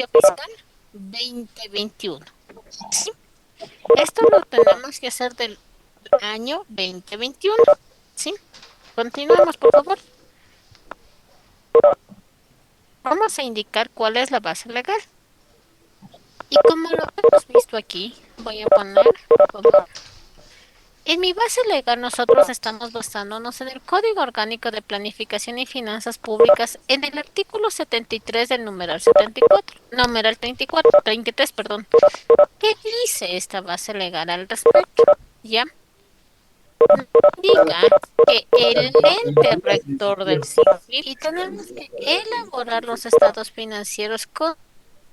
ejercicio fiscal 2021. ¿Sí? Esto lo tenemos que hacer del año 2021. ¿Sí? Continuemos, por favor. Vamos a indicar cuál es la base legal. Y como lo hemos visto aquí, voy a poner, por favor, en mi base legal nosotros estamos basándonos en el Código Orgánico de Planificación y Finanzas Públicas en el artículo 73 del numeral 74, numeral 34, 33, perdón. ¿Qué dice esta base legal al respecto? ¿Ya? Indica que el ente rector del CIFIP y tenemos que elaborar los estados financieros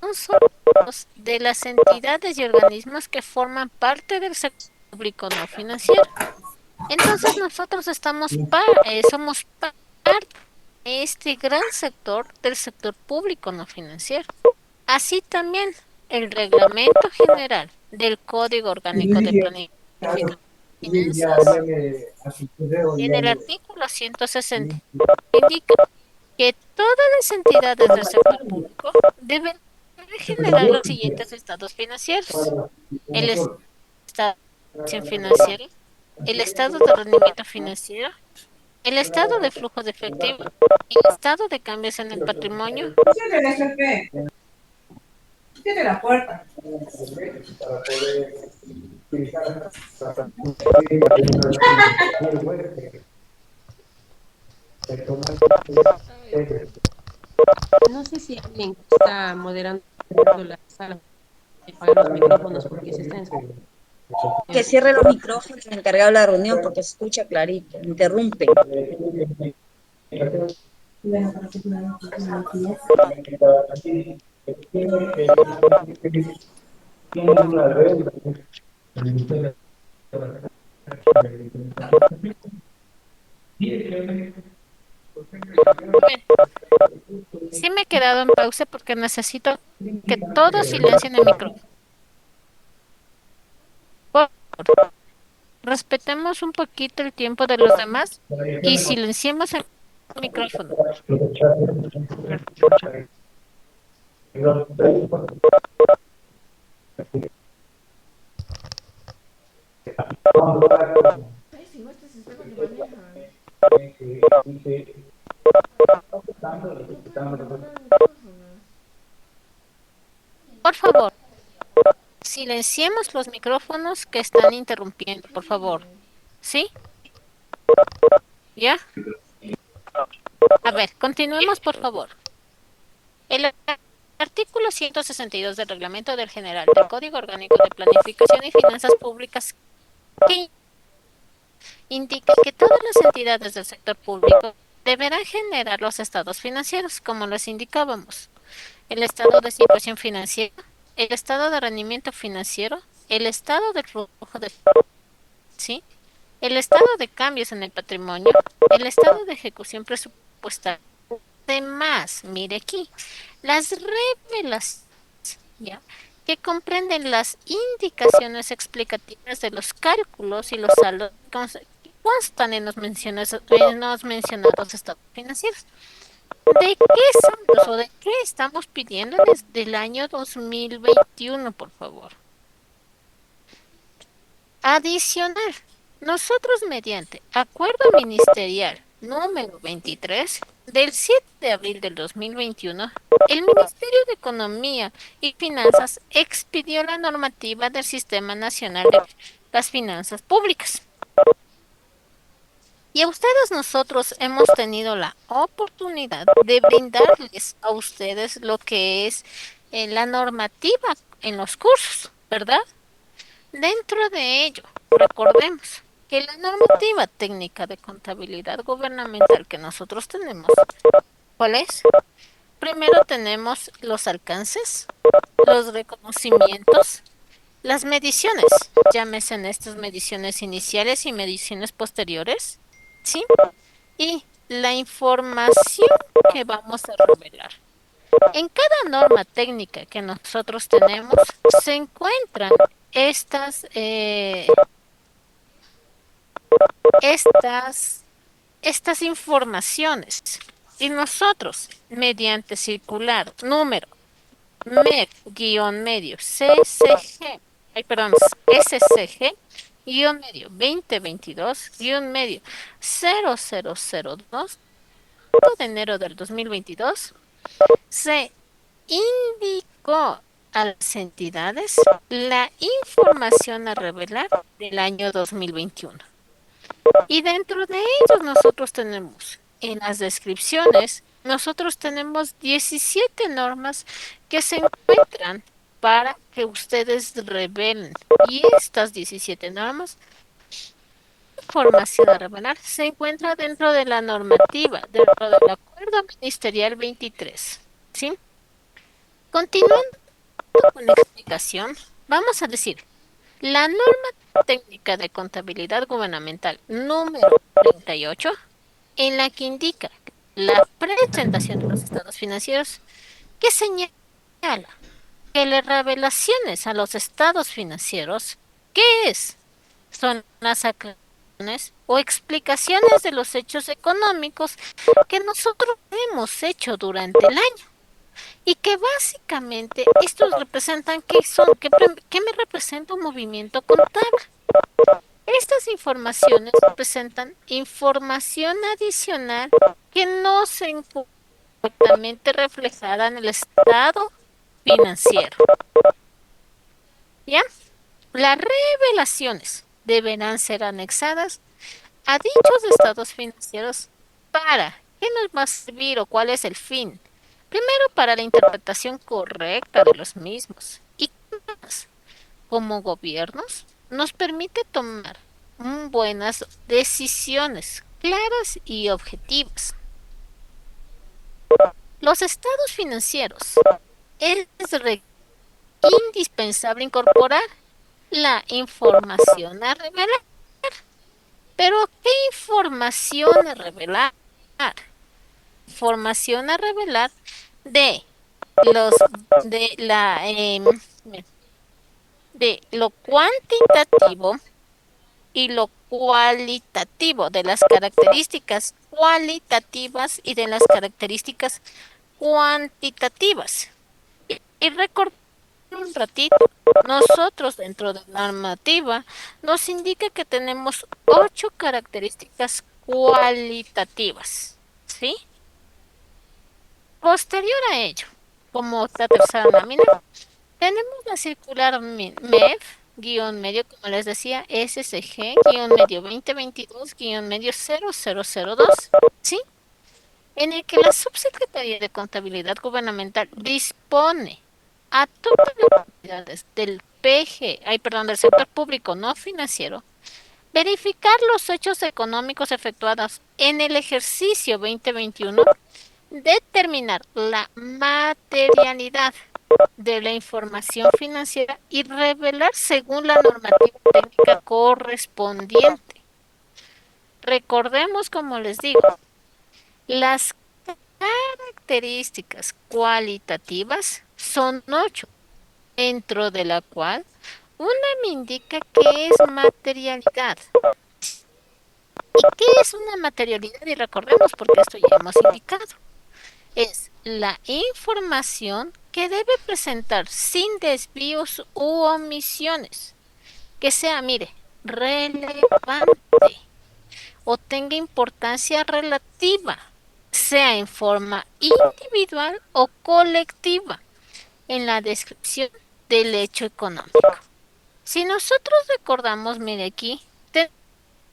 consolidados de las entidades y organismos que forman parte del sector público no financiero. Entonces nosotros somos parte de este gran sector del sector público no financiero. Así también el Reglamento General del Código Orgánico de Planificación y Finanzas, en el artículo 160, indica que todas las entidades del sector público deben generar los siguientes estados financieros: el estado de financiera, el estado de rendimiento financiero, el estado de flujo de efectivo, el estado de cambios en el patrimonio. Cierre la puerta. No sé si alguien está moderando la sala de apagar los micrófonos porque se está escuchando. Que cierre los micrófonos el encargado de la reunión porque se escucha clarito, interrumpe. Bien, sí me he quedado en pausa porque necesito que todos silencien el micrófono. Por favor, respetemos un poquito el tiempo de los demás y silenciemos el micrófono. Ay, si no, este sistema que manejan. No pueden controlar el micrófono. Por favor, silenciemos los micrófonos que están interrumpiendo, por favor. ¿Sí? ¿Ya? A ver, continuemos, por favor. El artículo 162 del Reglamento del General del Código Orgánico de Planificación y Finanzas Públicas que indica que todas las entidades del sector público deberán generar los estados financieros, como les indicábamos: el estado de situación financiera, el estado de rendimiento financiero, el estado de flujo de, ¿sí? El estado de cambios en el patrimonio, el estado de ejecución presupuestaria. Además, mire aquí, las revelaciones, ¿ya?, que comprenden las indicaciones explicativas de los cálculos y los saldos que constan en los mencionados estados financieros. ¿De qué saldos o de qué estamos pidiendo desde el año 2021, por favor? Adicional, nosotros mediante acuerdo ministerial número 23 del 7 de abril del 2021, el Ministerio de Economía y Finanzas expidió la normativa del Sistema Nacional de las Finanzas Públicas. Y a ustedes nosotros hemos tenido la oportunidad de brindarles a ustedes lo que es la normativa en los cursos, ¿verdad? Dentro de ello, recordemos que la normativa técnica de contabilidad gubernamental que nosotros tenemos, ¿cuál es? Primero tenemos los alcances, los reconocimientos, las mediciones, llámese en estas mediciones iniciales y mediciones posteriores, ¿sí? Y la información que vamos a revelar. En cada norma técnica que nosotros tenemos se encuentran estas, estas, estas informaciones. Y nosotros, mediante circular número MEF-medio CCG, ay, perdón, SCG guión medio 2022 guión medio 0002 de enero del 2022 se indicó a las entidades la información a revelar del año 2021. Y dentro de ellos nosotros tenemos, en las descripciones, nosotros tenemos 17 normas que se encuentran para que ustedes revelen. Y estas 17 normas, información a revelar, se encuentra dentro de la normativa, dentro del Acuerdo Ministerial 23. ¿Sí? Continuando con la explicación, vamos a decir, la norma técnica de contabilidad gubernamental número 38, en la que indica la presentación de los estados financieros, que señala que las revelaciones a los estados financieros, ¿qué es? Son las aclaraciones o explicaciones de los hechos económicos que nosotros hemos hecho durante el año. Y que básicamente estos representan que me representa un movimiento contable. Estas informaciones representan información adicional que no se encuentra correctamente reflejada en el estado financiero. ¿Ya? Las revelaciones deberán ser anexadas a dichos estados financieros para qué nos va a servir o cuál es el fin. Primero, para la interpretación correcta de los mismos. Y más, como gobiernos, nos permite tomar buenas decisiones claras y objetivas. Los estados financieros es indispensable incorporar la información a revelar. Pero, ¿qué información a revelar? Información a revelar de los de la de lo cuantitativo y lo cualitativo, de las características cualitativas y de las características cuantitativas. Y recordar un ratito, nosotros dentro de la normativa nos indica que tenemos 8 características cualitativas, ¿sí? Posterior a ello, como otra tercera lámina, tenemos la circular MEF-medio, como les decía, SCG-medio 2022-medio 0002, ¿sí? En el que la Subsecretaría de Contabilidad Gubernamental dispone a todas las entidades del del sector público no financiero, verificar los hechos económicos efectuados en el ejercicio 2021, determinar la materialidad de la información financiera y revelar según la normativa técnica correspondiente. Recordemos, como les digo, las características cualitativas son 8, dentro de la cual una me indica qué es materialidad. ¿Y qué es una materialidad? Y recordemos, porque esto ya hemos indicado. Es la información que debe presentar sin desvíos u omisiones, que sea, mire, relevante o tenga importancia relativa, sea en forma individual o colectiva, en la descripción del hecho económico. Si nosotros recordamos, mire aquí,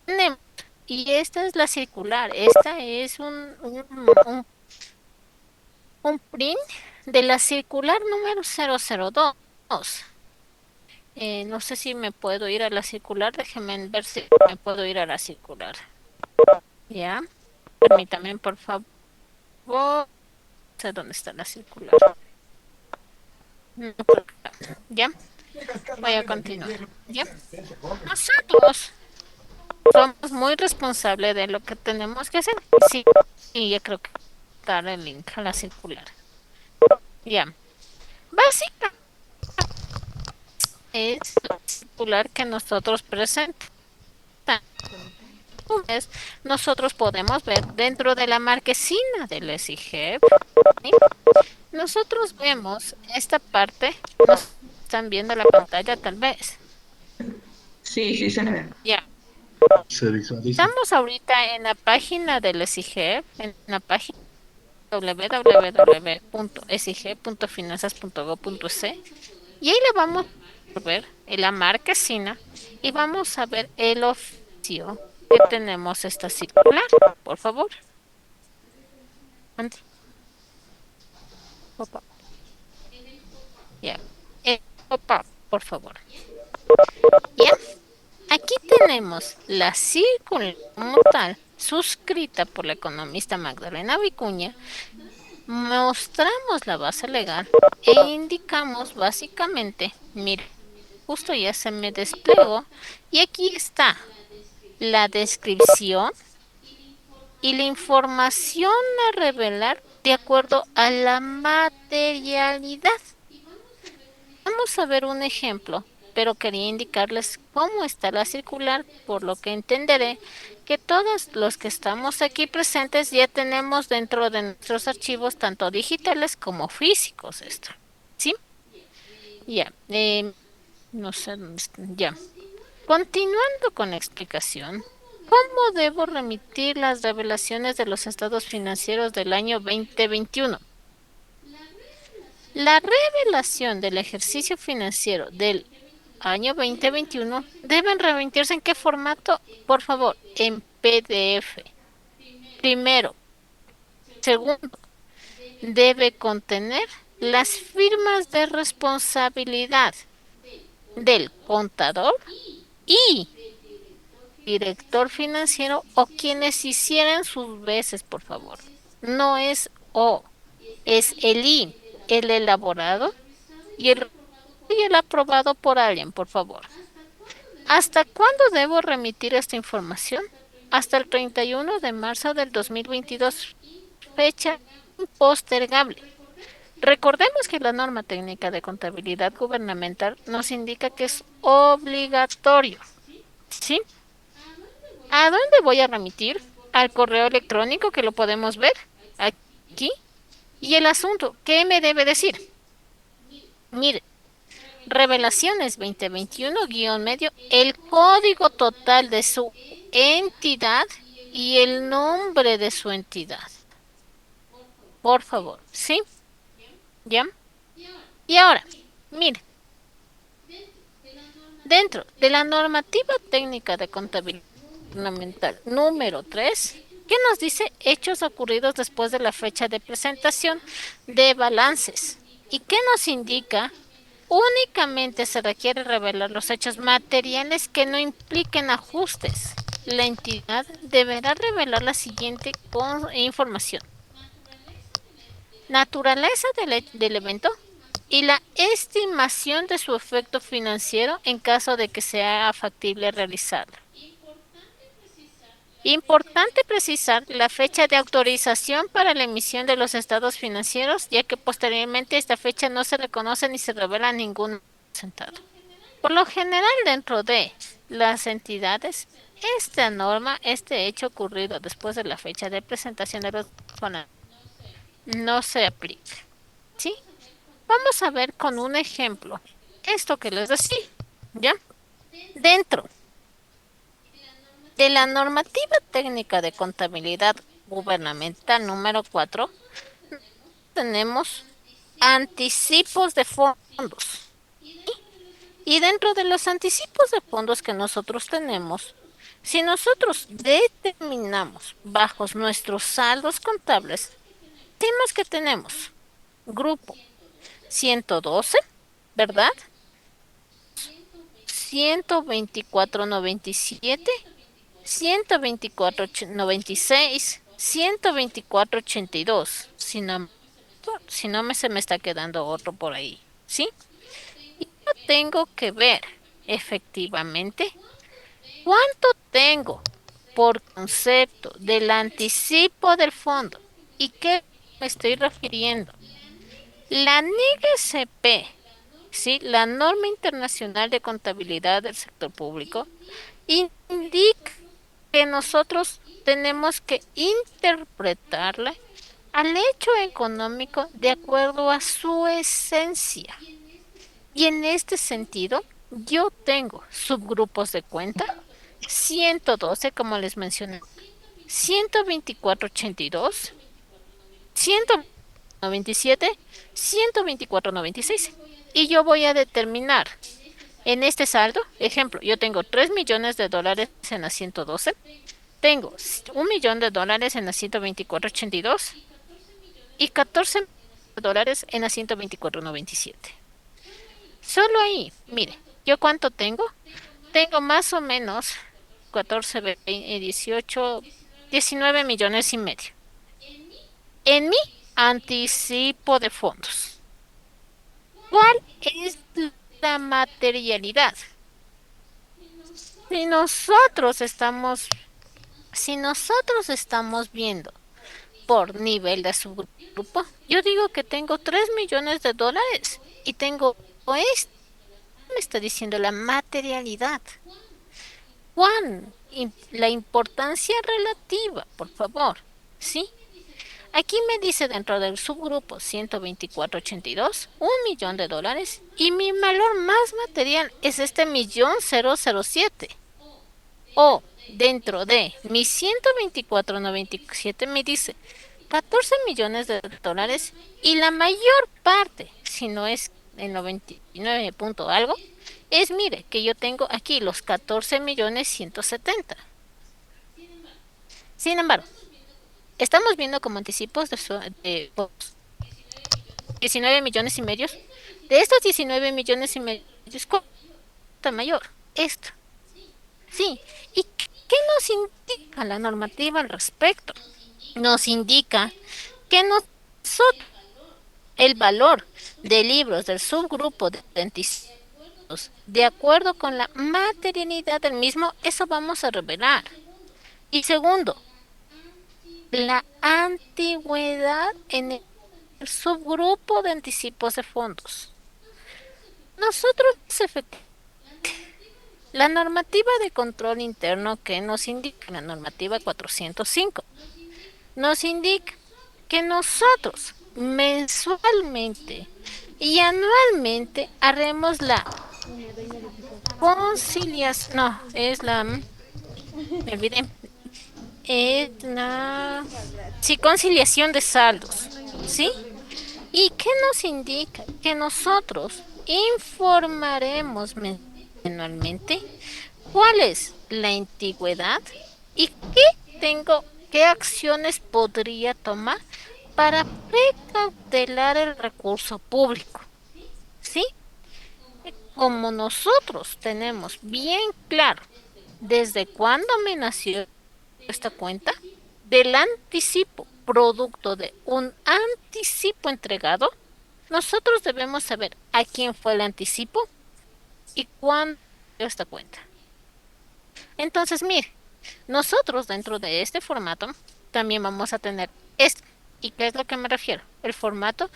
tenemos, y esta es la circular, esta es un print de la circular número 002. No sé si me puedo ir a la circular, déjenme ver si me puedo ir a la circular. Ya, permítame por favor. No sé dónde está la circular. Ya, voy a continuar. Ya, nosotros somos muy responsables de lo que tenemos que hacer. Sí, y yo creo que dar el link a la circular. Ya, básicamente es la circular que nosotros presentamos. Nosotros podemos ver dentro de la marquesina del SIGEP, ¿sí? nosotros vemos esta parte, nos están viendo la pantalla tal vez. Sí, sí, se ve. Ya, Se visualiza. estamos ahorita en la página del SIGEP, en la página www.sig.finanzas.gov.es y ahí le vamos a ver la marquesina y vamos a ver el oficio que tenemos esta circular, por favor. Andy, pop-up. Ya, pop-up, por favor. Ya, aquí tenemos la circular como tal, suscrita por la economista Magdalena Vicuña. Mostramos la base legal e indicamos básicamente, mire, justo ya se me desplegó y aquí está la descripción y la información a revelar de acuerdo a la materialidad. Vamos a ver un ejemplo, pero quería indicarles cómo está la circular, por lo que entenderé que todos los que estamos aquí presentes ya tenemos dentro de nuestros archivos tanto digitales como físicos esto. ¿Sí? Ya. No sé dónde está. Ya. Continuando con la explicación, ¿cómo debo remitir las revelaciones de los estados financieros del año 2021? La revelación del ejercicio financiero del año 2021 deben remitirse en qué formato, por favor, en PDF. Primero. Segundo, debe contener las firmas de responsabilidad del contador y director financiero o quienes hicieran sus veces, por favor. No es O, es el I, el elaborado y el aprobado por alguien, por favor. ¿Hasta cuándo debo remitir esta información? Hasta el 31 de marzo del 2022, fecha impostergable. Recordemos que la norma técnica de contabilidad gubernamental nos indica que es obligatorio. ¿Sí? ¿A dónde voy a remitir? Al correo electrónico que lo podemos ver aquí. Y el asunto, ¿qué me debe decir? Mire, Revelaciones 2021-medio, el código total de su entidad y el nombre de su entidad. Por favor, ¿sí? ¿Ya? Y ahora, mire, dentro de la normativa técnica de contabilidad gubernamental número 3, ¿qué nos dice? Hechos ocurridos después de la fecha de presentación de balances. ¿Y qué nos indica? Únicamente se requiere revelar los hechos materiales que no impliquen ajustes. La entidad deberá revelar la siguiente información: naturaleza del evento y la estimación de su efecto financiero en caso de que sea factible realizarlo. Importante precisar la fecha de autorización para la emisión de los estados financieros, ya que posteriormente esta fecha no se reconoce ni se revela ningún presentado. Por lo general, dentro de las entidades, esta norma, este hecho ocurrido después de la fecha de presentación de los no se aplica. ¿Sí? Vamos a ver con un ejemplo esto que les decía, ¿ya? Dentro de la normativa técnica de contabilidad gubernamental número 4, tenemos anticipos de fondos. Y dentro de los anticipos de fondos que nosotros tenemos, si nosotros determinamos bajo nuestros saldos contables, decimos que tenemos grupo 112, ¿verdad? 124.97, 124.96, 124.82. Si no se me está quedando otro por ahí, ¿sí? Y yo tengo que ver efectivamente cuánto tengo por concepto del anticipo del fondo. ¿Y qué me estoy refiriendo? La NIGSP, ¿sí? La Norma Internacional de Contabilidad del Sector Público, indica que nosotros tenemos que interpretarla al hecho económico de acuerdo a su esencia. Y en este sentido, yo tengo subgrupos de cuenta, 112, como les mencioné, 124.82, 197, 124.96. Y yo voy a determinar en este saldo, ejemplo, yo tengo 3 millones de dólares en la 112, tengo 1 millón de dólares en la 124.82 y 14 dólares en la 124.97. Solo ahí, mire, ¿yo cuánto tengo? Tengo más o menos 14, 20, 18, 19 millones y medio en mi anticipo de fondos. ¿Cuál es la materialidad? Si nosotros estamos, si nosotros estamos viendo por nivel de subgrupo, yo digo que tengo 3 millones de dólares y tengo esto, me está diciendo la materialidad. Juan, la importancia relativa, por favor, ¿sí? Aquí me dice dentro del subgrupo 124.82, 1 millón de dólares y mi valor más material es este 1.007. O dentro de mi 124.97 me dice 14 millones de dólares y la mayor parte, si no es el 99 punto algo, es, mire, que yo tengo aquí los 14.170.000. Sin embargo, estamos viendo como anticipos de 19 millones y medio. De estos 19 millones y medio, ¿cuál es mayor? Esto. Sí. ¿Y qué nos indica la normativa al respecto? Nos indica que nosotros, el valor de libros del subgrupo de anticipos, de acuerdo con la materialidad del mismo, eso vamos a revelar. Y segundo, la antigüedad en el subgrupo de anticipos de fondos. Nosotros, la normativa de control interno que nos indica, la normativa 405, nos indica que nosotros mensualmente y anualmente haremos la conciliación, no, es la, me olvidé, es la, sí, conciliación de saldos, ¿sí? ¿Y qué nos indica? Que nosotros informaremos mensualmente cuál es la antigüedad y qué acciones podría tomar para precautelar el recurso público. ¿Sí? Como nosotros tenemos bien claro desde cuándo me nació esta cuenta, del anticipo, producto de un anticipo entregado, nosotros debemos saber a quién fue el anticipo y cuándo dio esta cuenta. Entonces, mire, nosotros dentro de este formato también vamos a tener esto. ¿Y qué es lo que me refiero? El formato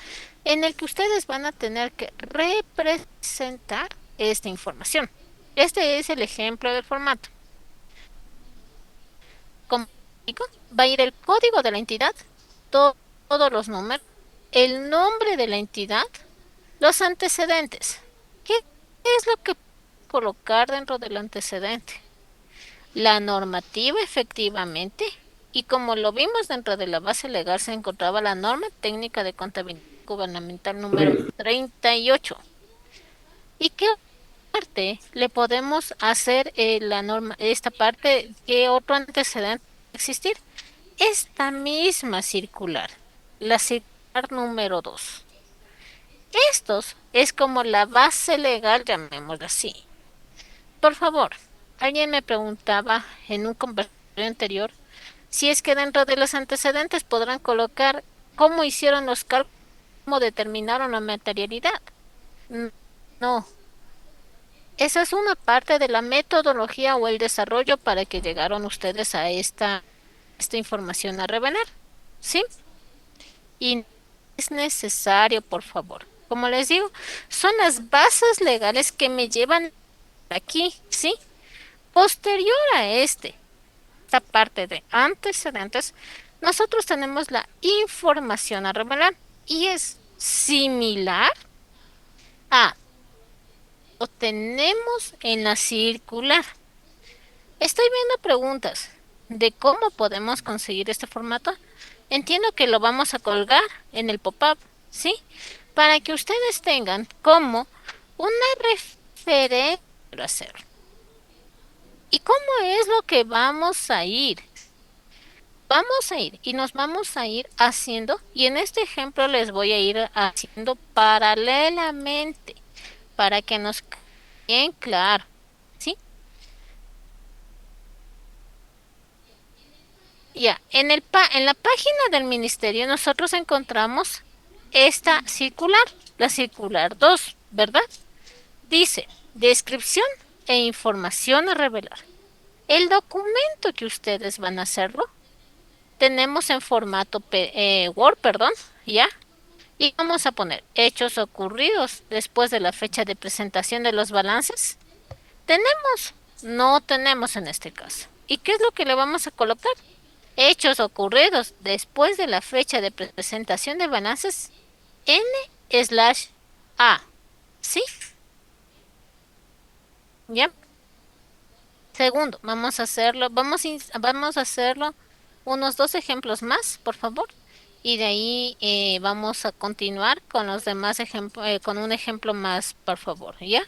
en el que ustedes van a tener que representar esta información. Este es el ejemplo del formato. Como digo, va a ir el código de la entidad, todos los números, el nombre de la entidad, los antecedentes. ¿Qué es lo que colocar dentro del antecedente? La normativa efectivamente, y como lo vimos dentro de la base legal se encontraba la norma técnica de contabilidad gubernamental número 38. ¿Y qué parte le podemos hacer la norma, esta parte, qué otro antecedente existir? Esta misma circular, la circular número 2. Estos es como la base legal, llamémosla así. Por favor, alguien me preguntaba en un conversatorio anterior si es que dentro de los antecedentes podrán colocar cómo hicieron los cálculos, cómo determinaron la materialidad. No. Esa es una parte de la metodología o el desarrollo para que llegaron ustedes a esta información a revelar. ¿Sí? Y es necesario, por favor. Como les digo, son las bases legales que me llevan aquí, ¿sí? Posterior a esta parte de antecedentes, nosotros tenemos la información a revelar y es similar a lo tenemos en la circular. Estoy viendo preguntas de cómo podemos conseguir este formato. Entiendo que lo vamos a colgar en el pop-up, ¿sí? Para que ustedes tengan como una referencia para hacerlo. ¿Y cómo es lo que vamos a ir? Vamos a ir y nos vamos a ir haciendo, y en este ejemplo les voy a ir haciendo paralelamente para que nos quede bien claro, ¿sí? Ya, en la página del ministerio nosotros encontramos esta circular, la circular 2, ¿verdad? Dice, descripción e información a revelar. El documento que ustedes van a hacerlo, tenemos en formato Word, perdón, ¿ya? Y vamos a poner hechos ocurridos después de la fecha de presentación de los balances. ¿Tenemos? No tenemos en este caso. ¿Y qué es lo que le vamos a colocar? Hechos ocurridos después de la fecha de presentación de balances N/A. ¿Sí? ¿Ya? Segundo, vamos a hacerlo unos dos ejemplos más, por favor. Y de ahí vamos a continuar con los demás ejemplos, con un ejemplo más, por favor, ¿ya?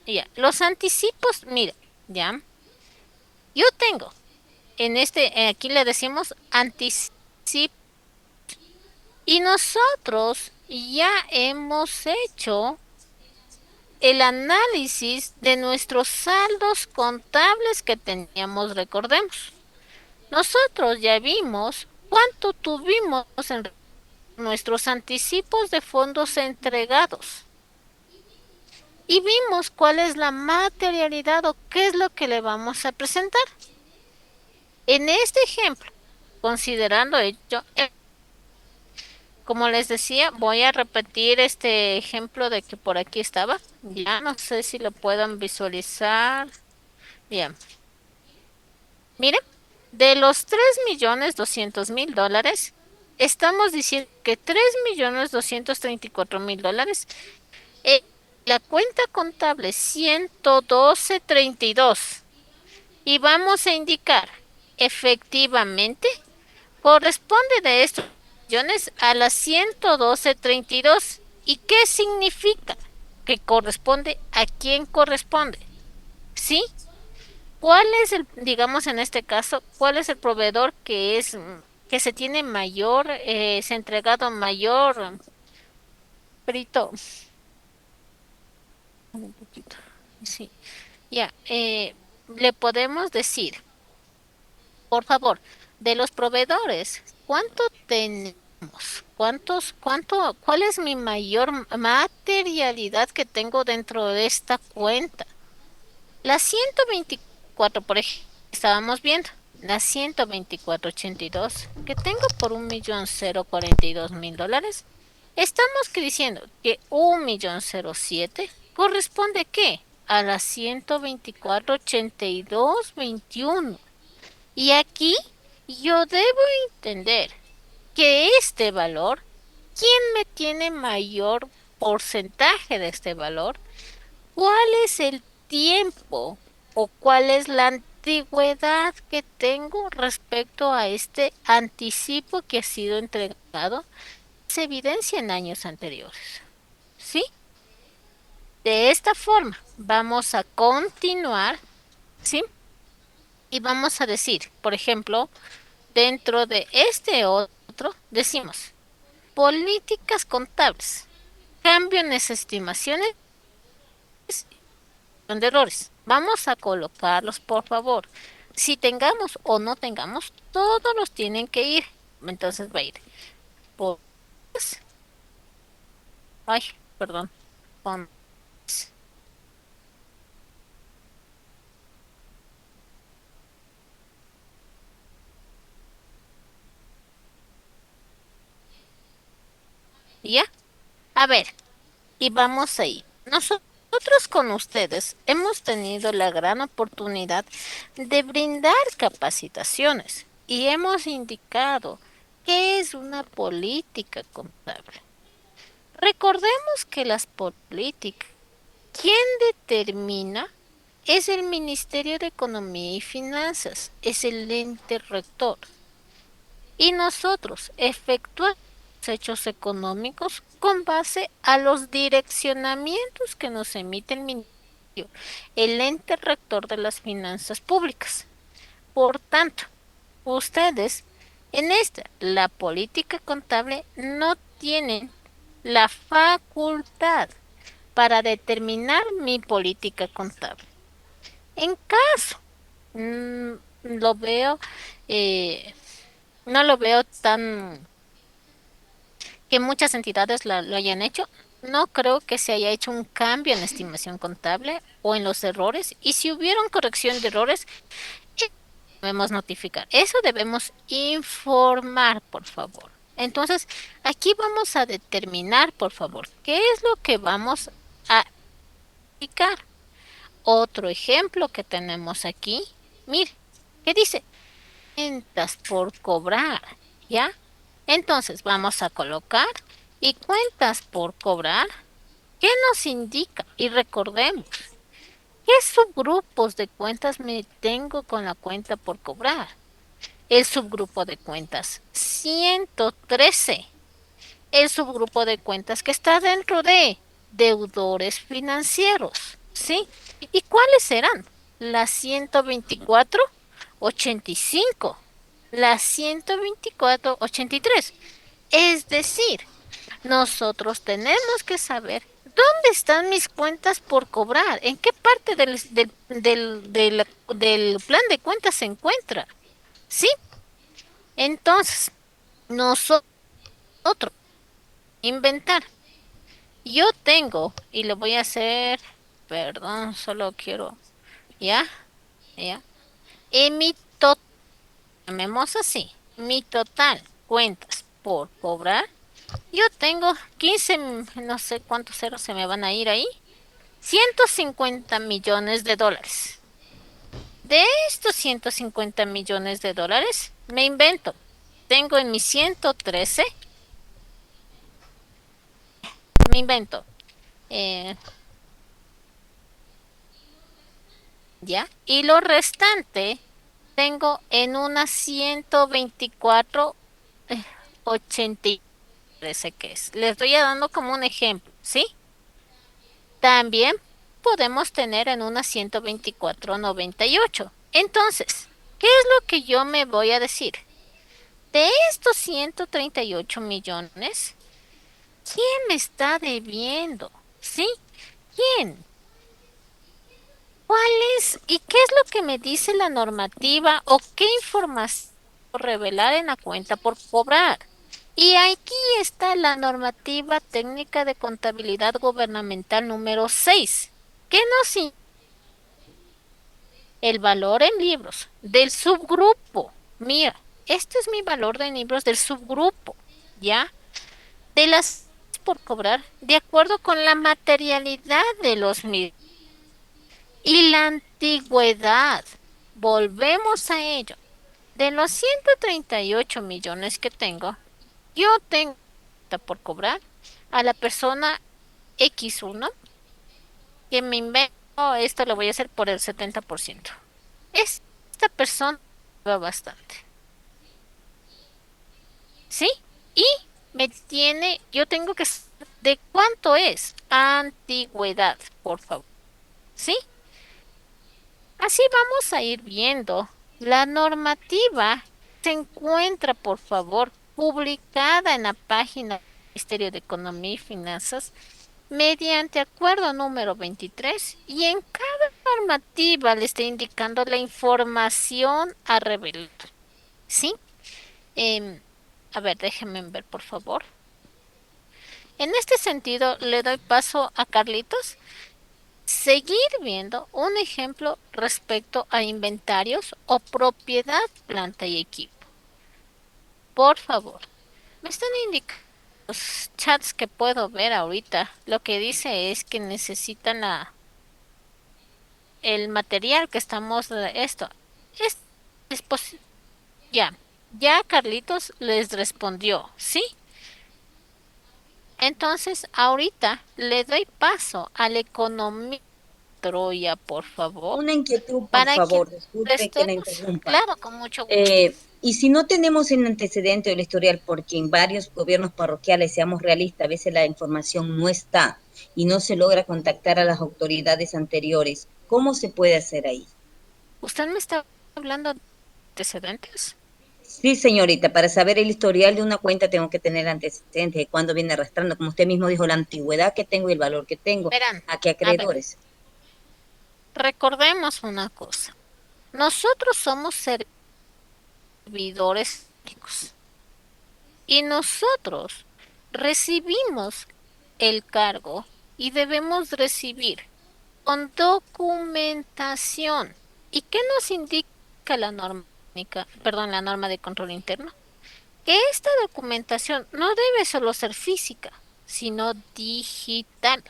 Ya. Los anticipos, mira, ¿ya? Yo tengo aquí le decimos anticipo. Y nosotros ya hemos hecho el análisis de nuestros saldos contables que teníamos, recordemos. Nosotros ya vimos cuánto tuvimos en nuestros anticipos de fondos entregados. Y vimos cuál es la materialidad o qué es lo que le vamos a presentar. En este ejemplo, considerando ello, como les decía, voy a repetir este ejemplo de que por aquí estaba. Ya no sé si lo puedan visualizar. Bien. Miren, de los 3.200.000 dólares, estamos diciendo que 3.234.000 dólares, la cuenta contable 112.32. Y vamos a indicar, efectivamente, corresponde de estos millones a las 112.32. ¿Y qué significa? Que corresponde a quién corresponde. ¿Sí? ¿Cuál es digamos en este caso, cuál es el proveedor que se tiene mayor, se ha entregado mayor, perito? Un poquito. Sí. Ya, le podemos decir, por favor, de los proveedores, ¿cuánto tenemos? ¿Cuál es mi mayor materialidad que tengo dentro de esta cuenta? La 124, por ejemplo, estábamos viendo, la 124.82, que tengo por 1.042.000 dólares. Estamos diciendo que 1.007 corresponde ¿qué? A la 124.82.21. Y aquí yo debo entender que este valor, ¿quién me tiene mayor porcentaje de este valor? ¿Cuál es el tiempo o cuál es la antigüedad que tengo respecto a este anticipo que ha sido entregado? Se evidencia en años anteriores. ¿Sí? De esta forma vamos a continuar, ¿sí? Y vamos a decir, por ejemplo, dentro de este otro, decimos, políticas contables, cambio en las estimaciones de errores. Vamos a colocarlos, por favor. Si tengamos o no tengamos, todos los tienen que ir. Entonces va a ir por... Ay, perdón. Con... ¿Ya? A ver, y vamos ahí. Nosotros con ustedes hemos tenido la gran oportunidad de brindar capacitaciones. y hemos indicado qué es una política contable. Recordemos que las políticas, ¿quién determina? Es el Ministerio de Economía y Finanzas, es el ente rector. Y nosotros efectuamos hechos económicos con base a los direccionamientos que nos emite el Ministerio, el ente rector de las finanzas públicas. Por tanto, ustedes en la política contable, no tienen la facultad para determinar mi política contable. En caso, lo veo, eh, no lo veo tan que muchas entidades lo hayan hecho. No creo que se haya hecho un cambio en la estimación contable o en los errores. Y si hubiera una corrección de errores, debemos notificar. Eso debemos informar, por favor. Entonces, aquí vamos a determinar, por favor, qué es lo que vamos a aplicar. Otro ejemplo que tenemos aquí, mire, ¿qué dice? Cuentas por cobrar, ¿ya? Entonces, vamos a colocar y cuentas por cobrar, ¿qué nos indica? Y recordemos, ¿qué subgrupos de cuentas me tengo con la cuenta por cobrar? El subgrupo de cuentas 113. El subgrupo de cuentas que está dentro de deudores financieros. ¿Sí? ¿Y cuáles serán? Las 124, 85. Las 124, 83. Es decir, nosotros tenemos que saber dónde están mis cuentas por cobrar, en qué parte del plan de cuentas se encuentra. ¿Sí? Entonces, nosotros inventar. Yo tengo, y lo voy a hacer, perdón, solo quiero, ¿ya? ¿Ya? Y mi total, llamemos así, mi total cuentas por cobrar, yo tengo 15, no sé cuántos ceros se me van a ir ahí, 150 millones de dólares. De estos 150 millones de dólares, me invento. Tengo en mi 113, me invento. eh, ¿Ya? Y lo restante tengo en una 124, 80, parece que es. Les estoy dando como un ejemplo, ¿sí? También podemos tener en una 124,98. Entonces, ¿qué es lo que yo me voy a decir? De estos 138 millones, ¿quién me está debiendo? ¿Sí? ¿Quién? ¿Cuál es y qué es lo que me dice la normativa o qué información revelar en la cuenta por cobrar? Y aquí está la normativa técnica de contabilidad gubernamental número 6, que nos indica el valor en libros del subgrupo. Mira, este es mi valor de libros del subgrupo, ¿ya? De las por cobrar de acuerdo con la materialidad de los mismos. Y la antigüedad, volvemos a ello. De los 138 millones que tengo, yo tengo por cobrar a la persona X1 que me invento, esto lo voy a hacer por el 70%. Esta persona va bastante. ¿Sí? Y me tiene, yo tengo que saber de cuánto es antigüedad, por favor. ¿Sí? Así vamos a ir viendo. La normativa se encuentra, por favor, publicada en la página del Ministerio de Economía y Finanzas mediante acuerdo número 23 y en cada normativa le está indicando la información a revelar. ¿Sí? A ver, déjenme ver, por favor. En este sentido, le doy paso a Carlitos seguir viendo un ejemplo respecto a inventarios o propiedad, planta y equipo. Por favor, me están indicando los chats que puedo ver ahorita. Lo que dice es que necesitan el material que estamos esto. Es Ya, ya Carlitos les respondió, ¿sí? Entonces, ahorita le doy paso al economista Troya, por favor, Una inquietud, por para que favor, disculpe que la prestemos, interrumpa. claro, con mucho gusto. Y si no tenemos el antecedente o el historial, porque en varios gobiernos parroquiales, seamos realistas, a veces la información no está y no se logra contactar a las autoridades anteriores, ¿cómo se puede hacer ahí? ¿Usted me está hablando de antecedentes? Sí, señorita, para saber el historial de una cuenta tengo que tener antecedentes de cuándo viene arrastrando, como usted mismo dijo, la antigüedad que tengo y el valor que tengo, Verán, a qué a ver, acreedores. recordemos una cosa. Nosotros somos servidores públicos y nosotros recibimos el cargo y debemos recibir con documentación. ¿Y qué nos indica la norma, perdón, la norma de control interno? Que esta documentación no debe solo ser física, sino digital.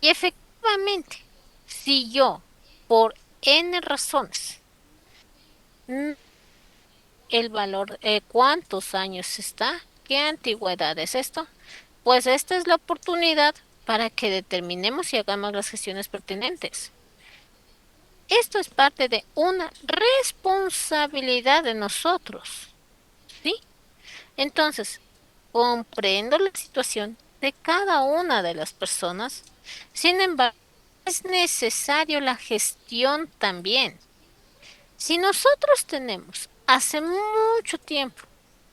Y efectivamente, si yo, por N razones, el valor, cuántos años está, qué antigüedad es esto, pues esta es la oportunidad para que determinemos y hagamos las gestiones pertinentes. Esto es parte de una responsabilidad de nosotros, ¿sí? Entonces, comprendo la situación de cada una de las personas, sin embargo, es necesario la gestión también. Si nosotros tenemos hace mucho tiempo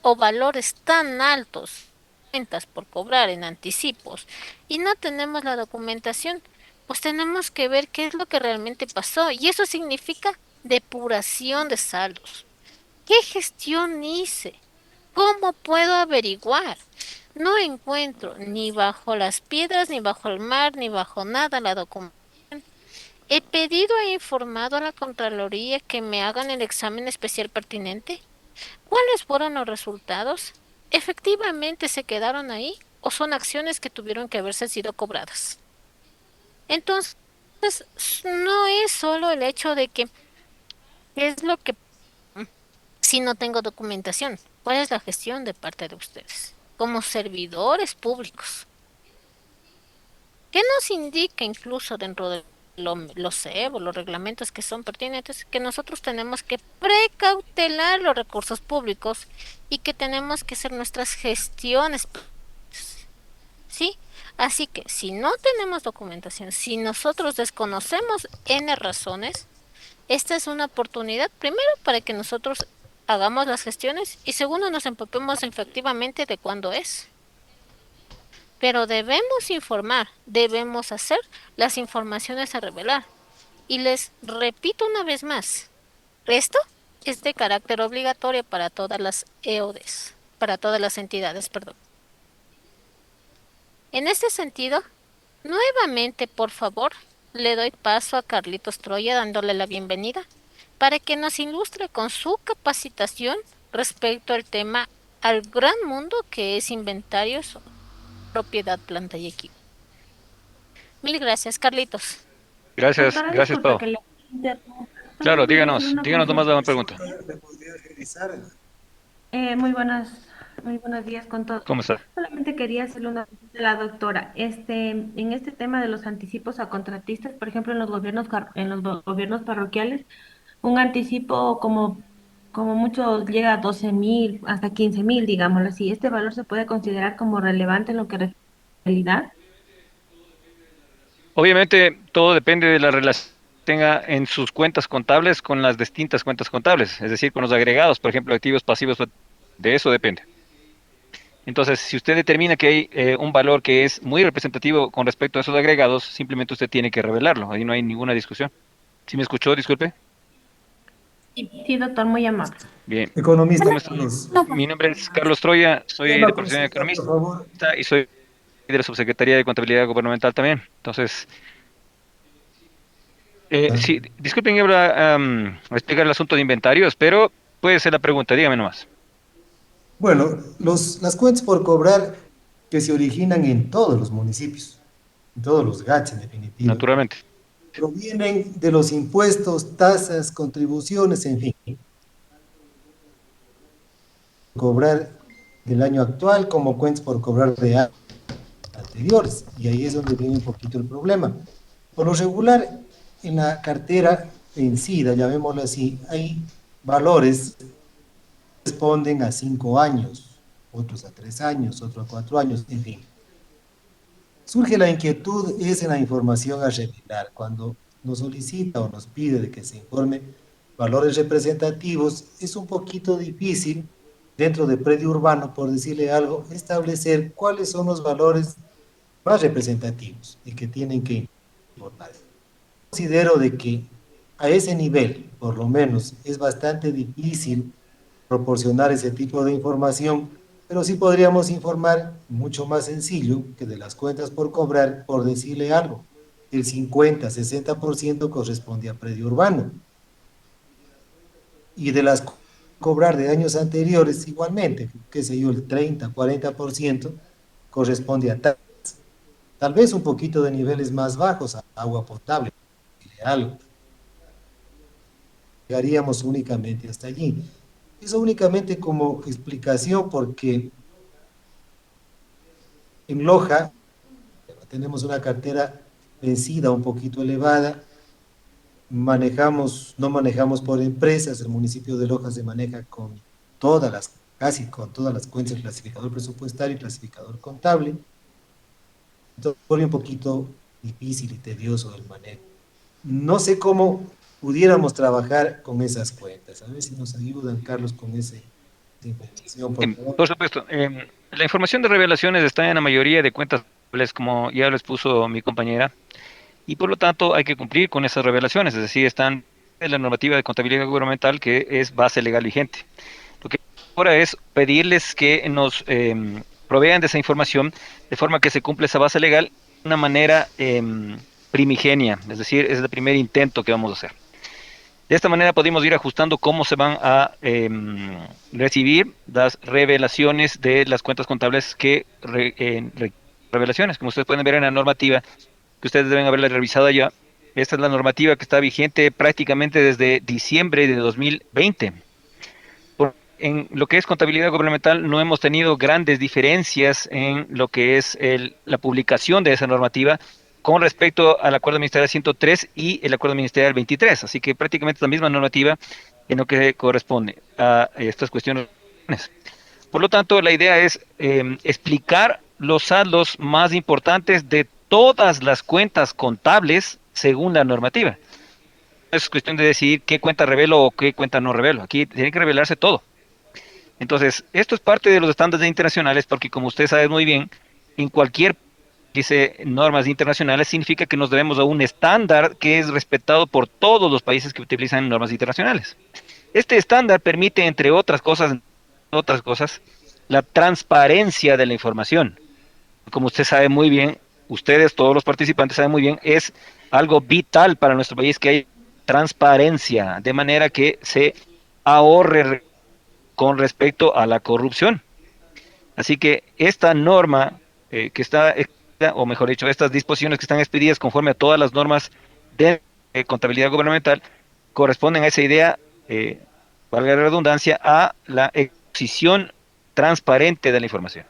o valores tan altos, cuentas por cobrar en anticipos, y no tenemos la documentación, pues tenemos que ver qué es lo que realmente pasó. Y eso significa depuración de saldos. ¿Qué gestión hice? ¿Cómo puedo averiguar? No encuentro ni bajo las piedras, ni bajo el mar, ni bajo nada la documentación. He pedido e informado a la Contraloría que me hagan el examen especial pertinente. ¿Cuáles fueron los resultados? ¿Efectivamente se quedaron ahí o son acciones que tuvieron que haberse sido cobradas? Entonces, no es solo el hecho de que qué es lo que si no tengo documentación, ¿cuál es la gestión de parte de ustedes como servidores públicos? ¿Qué nos indica incluso dentro de los CEBO, los reglamentos que son pertinentes, que nosotros tenemos que precautelar los recursos públicos y que tenemos que hacer nuestras gestiones? ¿Sí? Así que si no tenemos documentación, si nosotros desconocemos N razones, esta es una oportunidad, primero, para que nosotros hagamos las gestiones y segundo, nos empapemos efectivamente de cuándo es. Pero debemos informar, debemos hacer las informaciones a revelar. Y les repito una vez más, esto es de carácter obligatorio para todas las EODs, para todas las entidades, perdón. En este sentido, nuevamente, por favor, le doy paso a Carlitos Troya dándole la bienvenida para que nos ilustre con su capacitación respecto al tema al gran mundo que es inventarios, propiedad, planta y equipo. Mil gracias, Carlitos. Doctora, Gracias, disculpe Pau. que le interrumpa. Solo Claro, quería hacer una díganos nomás consulta. una pregunta. Muy muy buenos días con todos. ¿Cómo está? Solamente quería hacerle una pregunta a la doctora. En este tema de los anticipos a contratistas, por ejemplo, en los gobiernos parroquiales, un anticipo como mucho llega a 12.000 hasta 15.000, digámoslo así. ¿Este valor se puede considerar como relevante en lo que refiere a la realidad? Obviamente, todo depende de la relación que tenga en sus cuentas contables con las distintas cuentas contables, es decir, con los agregados, por ejemplo, activos, pasivos, de eso depende. Entonces, si usted determina que hay un valor que es muy representativo con respecto a esos agregados, simplemente usted tiene que revelarlo. Ahí no hay ninguna discusión. ¿Sí me escuchó? Disculpe. Sí, doctor, muy amable. Bien. Economista, ¿Cómo está? Mi nombre es Carlos Troya, soy tema de profesión consulta, por economista favor. y soy de la Subsecretaría de Contabilidad Gubernamental también. Entonces, sí, disculpen, Ebra, explicar el asunto de inventarios, pero puede ser la pregunta, dígame nomás. Bueno, las cuentas por cobrar que se originan en todos los municipios, en todos los GATS en definitiva, Naturalmente. provienen de los impuestos, tasas, contribuciones, en fin. cobrar del año actual como cuentas por cobrar de años anteriores. Y ahí es donde viene un poquito el problema. Por lo regular, en la cartera vencida, llamémoslo así, hay valores que responden a 5 años, otros a 3 años, otros a 4 años, en fin. Surge la inquietud, es en la información a revelar. Cuando nos solicita o nos pide de que se informe valores representativos, es un poquito difícil dentro de predio urbano, por decirle algo, establecer cuáles son los valores más representativos y que tienen que informar. Considero de que a ese nivel, por lo menos, es bastante difícil proporcionar ese tipo de información, pero sí podríamos informar mucho más sencillo que de las cuentas por cobrar, por decirle algo. El 50-60% corresponde a predio urbano. Y de las cobrar de años anteriores, igualmente, qué sé yo, el 30-40% corresponde a tal vez un poquito de niveles más bajos, a agua potable, algo. Llegaríamos únicamente hasta allí. Eso únicamente como explicación porque en Loja tenemos una cartera vencida un poquito elevada, no manejamos por empresas, el municipio de Loja se maneja con casi con todas las cuentas, clasificador presupuestario y clasificador contable, entonces vuelve un poquito difícil y tedioso el manejo. No sé cómo pudiéramos trabajar con esas cuentas, a ver si nos ayudan, Carlos, con esa información, por favor. Por supuesto, la información de revelaciones está en la mayoría de cuentas, como ya les puso mi compañera, y por lo tanto hay que cumplir con esas revelaciones, es decir, están en la normativa de contabilidad gubernamental que es base legal vigente. Lo que ahora es pedirles que nos provean de esa información de forma que se cumpla esa base legal de una manera primigenia, es decir, es el primer intento que vamos a hacer. De esta manera podemos ir ajustando cómo se van a recibir las revelaciones de las cuentas contables revelaciones, como ustedes pueden ver en la normativa, que ustedes deben haberla revisado ya. Esta es la normativa que está vigente prácticamente desde diciembre de 2020. En lo que es contabilidad gubernamental no hemos tenido grandes diferencias en lo que es la publicación de esa normativa con respecto al acuerdo ministerial 103 y el acuerdo ministerial 23. Así que prácticamente es la misma normativa en lo que corresponde a estas cuestiones. Por lo tanto, la idea es explicar los saldos más importantes de todas las cuentas contables según la normativa. Es cuestión de decidir qué cuenta revelo o qué cuenta no revelo. Aquí tiene que revelarse todo. Entonces, esto es parte de los estándares internacionales porque, como usted sabe muy bien, en cualquier dice normas internacionales significa que nos debemos a un estándar que es respetado por todos los países que utilizan normas internacionales. Este estándar permite, entre otras cosas, la transparencia de la información. Como usted sabe muy bien, ustedes, todos los participantes saben muy bien, es algo vital para nuestro país que hay transparencia, de manera que se ahorre con respecto a la corrupción. Así que esta norma que está, o mejor dicho, estas disposiciones que están expedidas conforme a todas las normas de contabilidad gubernamental, corresponden a esa idea, valga la redundancia, a la exposición transparente de la información.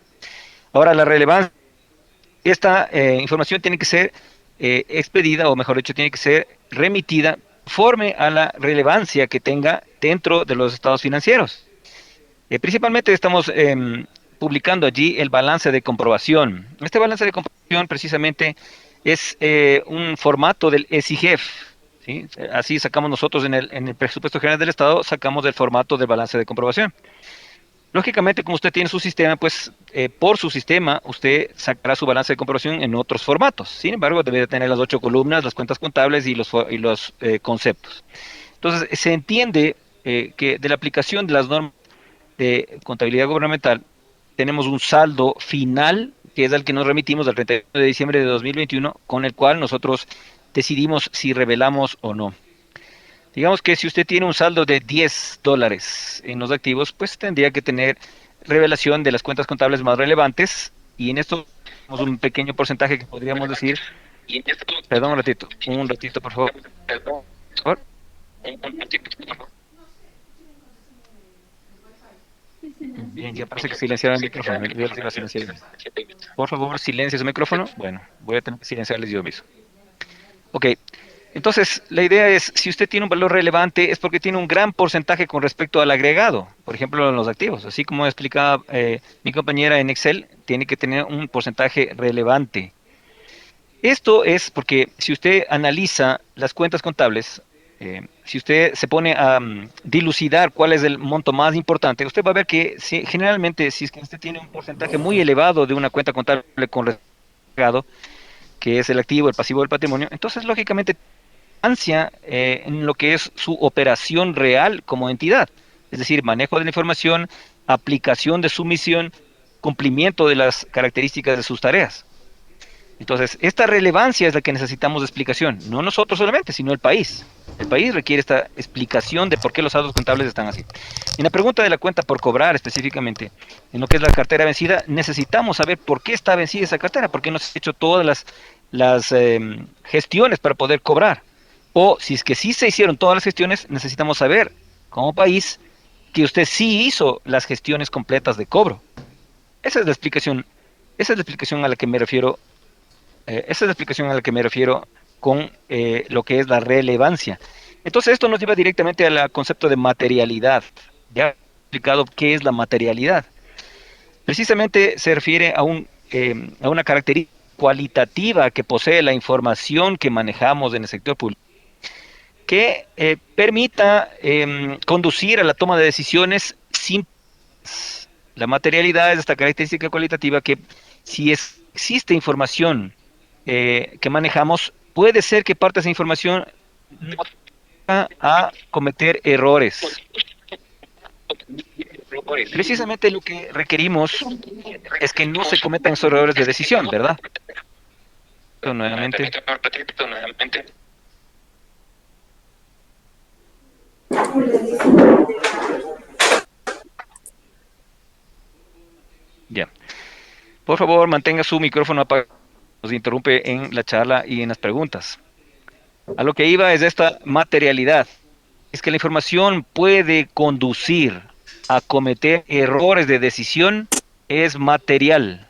Ahora, la relevancia, esta información tiene que ser expedida, o mejor dicho, tiene que ser remitida conforme a la relevancia que tenga dentro de los estados financieros. Principalmente estamos publicando allí el balance de comprobación. Este balance de comprobación precisamente es un formato del ESIGEF, ¿sí? Así sacamos nosotros en el presupuesto general del Estado, sacamos el formato del balance de comprobación. Lógicamente, como usted tiene su sistema, pues por su sistema usted sacará su balance de comprobación en otros formatos. Sin embargo, debe de tener las 8 columnas, las cuentas contables y los conceptos. Entonces, se entiende que de la aplicación de las normas de contabilidad gubernamental, tenemos un saldo final, que es el que nos remitimos al 31 de diciembre de 2021, con el cual nosotros decidimos si revelamos o no. Digamos que si usted tiene un saldo de $10 en los activos, pues tendría que tener revelación de las cuentas contables más relevantes, y en esto tenemos un pequeño porcentaje que podríamos decir, perdón, un ratito, por favor. Por favor. Bien, ya parece que silenciaron el micrófono. Yo les iba a silenciar. Por favor, silencia su micrófono. Bueno, voy a tener que silenciarles yo mismo. Ok, entonces la idea es, si usted tiene un valor relevante, es porque tiene un gran porcentaje con respecto al agregado, por ejemplo, en los activos. Así como explicaba mi compañera en Excel, tiene que tener un porcentaje relevante. Esto es porque si usted analiza las cuentas contables, si usted se pone a dilucidar cuál es el monto más importante, usted va a ver que generalmente si es que usted tiene un porcentaje muy elevado de una cuenta contable con agregado, que es el activo, el pasivo, el patrimonio, entonces lógicamente ansia en lo que es su operación real como entidad, es decir, manejo de la información, aplicación de su misión, cumplimiento de las características de sus tareas. Entonces, esta relevancia es la que necesitamos de explicación, no nosotros solamente, sino el país. El país requiere esta explicación de por qué los saldos contables están así. En la pregunta de la cuenta por cobrar específicamente, en lo que es la cartera vencida, necesitamos saber por qué está vencida esa cartera, por qué no se han hecho todas las gestiones para poder cobrar. O si es que sí se hicieron todas las gestiones, necesitamos saber, como país, que usted sí hizo las gestiones completas de cobro. Esa es la explicación, esa es la explicación a la que me refiero esa es la explicación a la que me refiero con lo que es la relevancia. Entonces, esto nos lleva directamente al concepto de materialidad. Ya he explicado qué es la materialidad. Precisamente se refiere a una característica cualitativa que posee la información que manejamos en el sector público, que permita conducir a la toma de decisiones sin... La materialidad es esta característica cualitativa que si existe información que manejamos, puede ser que parte de esa información nos lleve a cometer errores. Precisamente lo que requerimos es que no se cometan esos errores de decisión, ¿verdad? Nuevamente. Ya. Por favor, mantenga su micrófono apagado. Nos interrumpe en la charla y en las preguntas. A lo que iba es esta materialidad. Es que la información puede conducir a cometer errores de decisión, es material.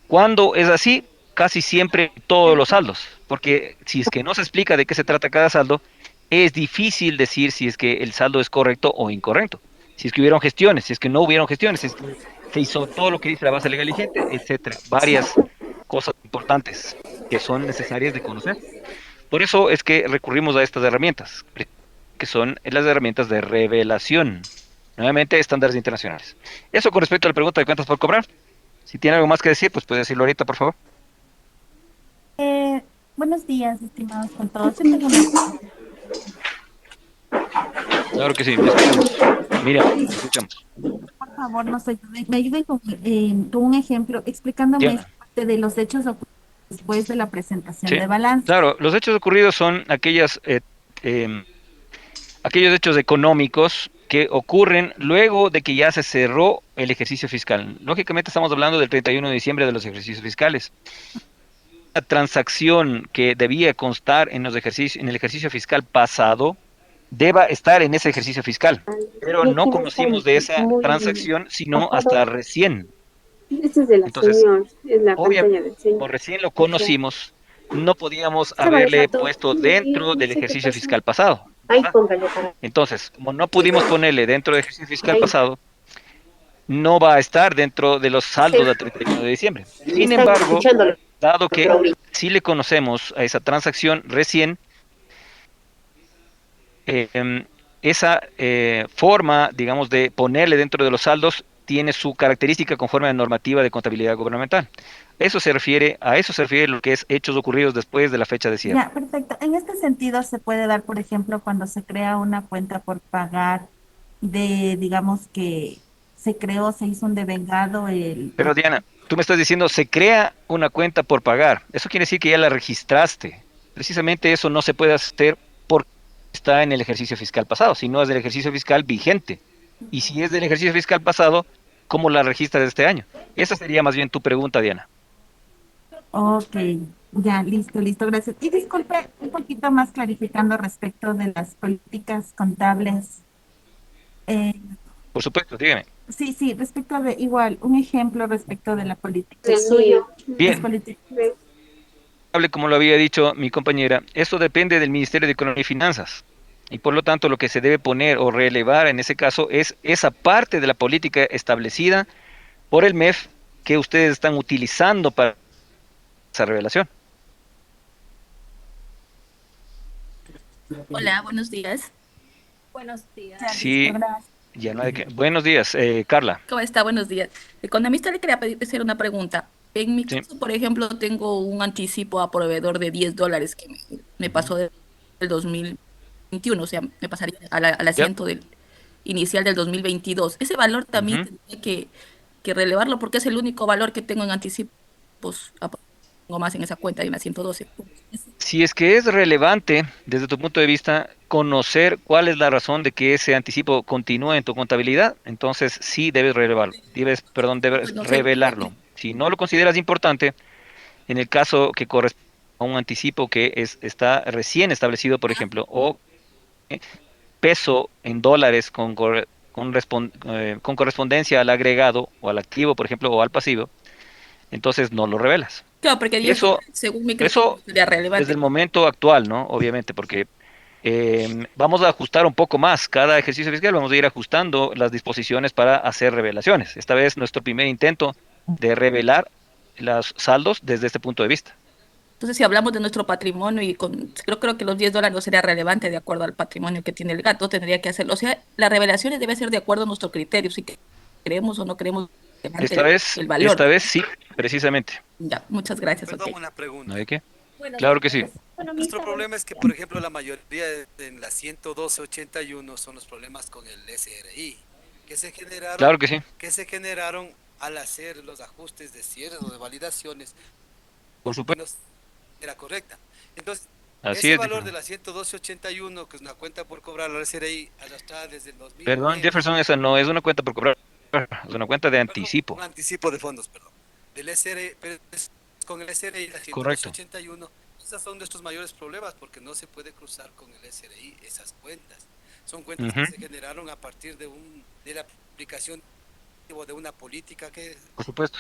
Cuando es así, casi siempre todos los saldos, porque si es que no se explica de qué se trata cada saldo, es difícil decir si es que el saldo es correcto o incorrecto. Si es que hubieron gestiones, si es que no hubieron gestiones, si es que se hizo todo lo que dice la base legal vigente, etcétera. Varias cosas importantes que son necesarias de conocer. Por eso es que recurrimos a estas herramientas, que son las herramientas de revelación. Nuevamente, estándares internacionales. Eso con respecto a la pregunta de cuentas por cobrar. Si tiene algo más que decir, pues puede decirlo ahorita, por favor. Eh, Buenos días, estimados con todos. Yo tengo una- Claro que sí, le escuchamos. Mira, le escuchamos. Por favor, me ayuden con un ejemplo explicándome esta Diana. parte de los hechos ocurridos después de la presentación Sí, de balance. claro, los hechos ocurridos son aquellos hechos económicos que ocurren luego de que ya se cerró el ejercicio fiscal. Lógicamente estamos hablando del 31 de diciembre de los ejercicios fiscales. La transacción que debía constar en el ejercicio fiscal pasado deba estar en ese ejercicio fiscal, pero no conocimos de esa transacción sino hasta recién. Esta es de la Entonces, señora, es la obviamente, pantalla del señor. como recién lo O sea, conocimos, no podíamos estaba de haberle rato, puesto y dentro no del sé qué ejercicio pasó. fiscal pasado, Ahí ¿verdad? póngale para. Entonces, como no pudimos ponerle dentro del ejercicio fiscal Ahí. pasado, no va a estar dentro de los saldos Sí. del 31 de diciembre. Sin Están embargo, escuchándolo dado que ahorita. sí le conocemos a esa transacción recién, esa forma, digamos, de ponerle dentro de los saldos tiene su característica conforme a la normativa de contabilidad gubernamental. A eso se refiere lo que es hechos ocurridos después de la fecha de cierre. Ya, perfecto. En este sentido se puede dar, por ejemplo, cuando se crea una cuenta por pagar digamos que se creó, se hizo un devengado, Pero Diana, tú me estás diciendo, se crea una cuenta por pagar. Eso quiere decir que ya la registraste. Precisamente eso no se puede hacer porque está en el ejercicio fiscal pasado, sino es del ejercicio fiscal vigente. Y si es del ejercicio fiscal pasado, ¿cómo la registras de este año? Esa sería más bien tu pregunta, Diana. Ok, ya, listo, gracias. Y disculpe, un poquito más clarificando respecto de las políticas contables. Eh, Por supuesto, dígame. Sí, sí, respecto de igual, un ejemplo respecto de la política. El suyo. Las Bien, políticas. como lo había dicho mi compañera, eso depende del Ministerio de Economía y Finanzas. Y por lo tanto, lo que se debe poner o relevar en ese caso es esa parte de la política establecida por el MEF que ustedes están utilizando para esa revelación. Hola, buenos días. Buenos días. Sí, ya no hay que. Buenos días, Carla. ¿Cómo está? Buenos días. Economista, le quería hacer una pregunta. En mi Sí. caso, por ejemplo, tengo un anticipo a proveedor de $10 que me pasó del 2021, o sea, me pasaría al Ya. asiento del inicial del 2022. Ese valor también Ujú. tendría que relevarlo porque es el único valor que tengo en anticipos. Tengo más en esa cuenta de una 112. Si es que es relevante desde tu punto de vista conocer cuál es la razón de que ese anticipo continúe en tu contabilidad, entonces sí debes relevarlo, debes Bueno, revelarlo. Si no lo consideras importante, en el caso que corresponde a un anticipo que está recién establecido, por ejemplo, o eh, peso en dólares con correspondencia al agregado o al activo, por ejemplo, o al pasivo, entonces no lo revelas. claro, porque $10, Eso, según mi criterio, eso sería desde el relevante. momento actual, ¿no? Obviamente, porque vamos a ajustar un poco más. Cada ejercicio fiscal vamos a ir ajustando las disposiciones para hacer revelaciones. Esta vez nuestro primer intento de revelar los saldos desde este punto de vista. Entonces, si hablamos de nuestro patrimonio y creo que los $10 no sería relevante de acuerdo al patrimonio que tiene el gato, tendría que hacerlo. O sea, las revelaciones debe ser de acuerdo a nuestro criterio, si creemos o no creemos relevante el valor. Esta vez sí, precisamente. Ya, muchas gracias, ok. Perdón, una ¿No pregunta. hay qué? Buenos Claro que sí. días. Nuestro problema es que, por ejemplo, la mayoría en la 11281 son los problemas con el SRI, que se generaron, Claro que sí. que se generaron al hacer los ajustes de cierre o de validaciones Por que supuesto. no era correcta. Entonces, Así ese es, valor de Jefferson. la 11281, que es una cuenta por cobrar al SRI, arrastrada desde el Perdón, 2009, Jefferson, esa no es una cuenta por cobrar, es una cuenta de perdón, un anticipo. anticipo de fondos, perdón, del SRI, pero con el SRI, la Correcto. 11281, esos son nuestros mayores problemas porque no se puede cruzar con el SRI esas cuentas. Son cuentas Ujú. que se generaron a partir de la aplicación o de una política que Por supuesto.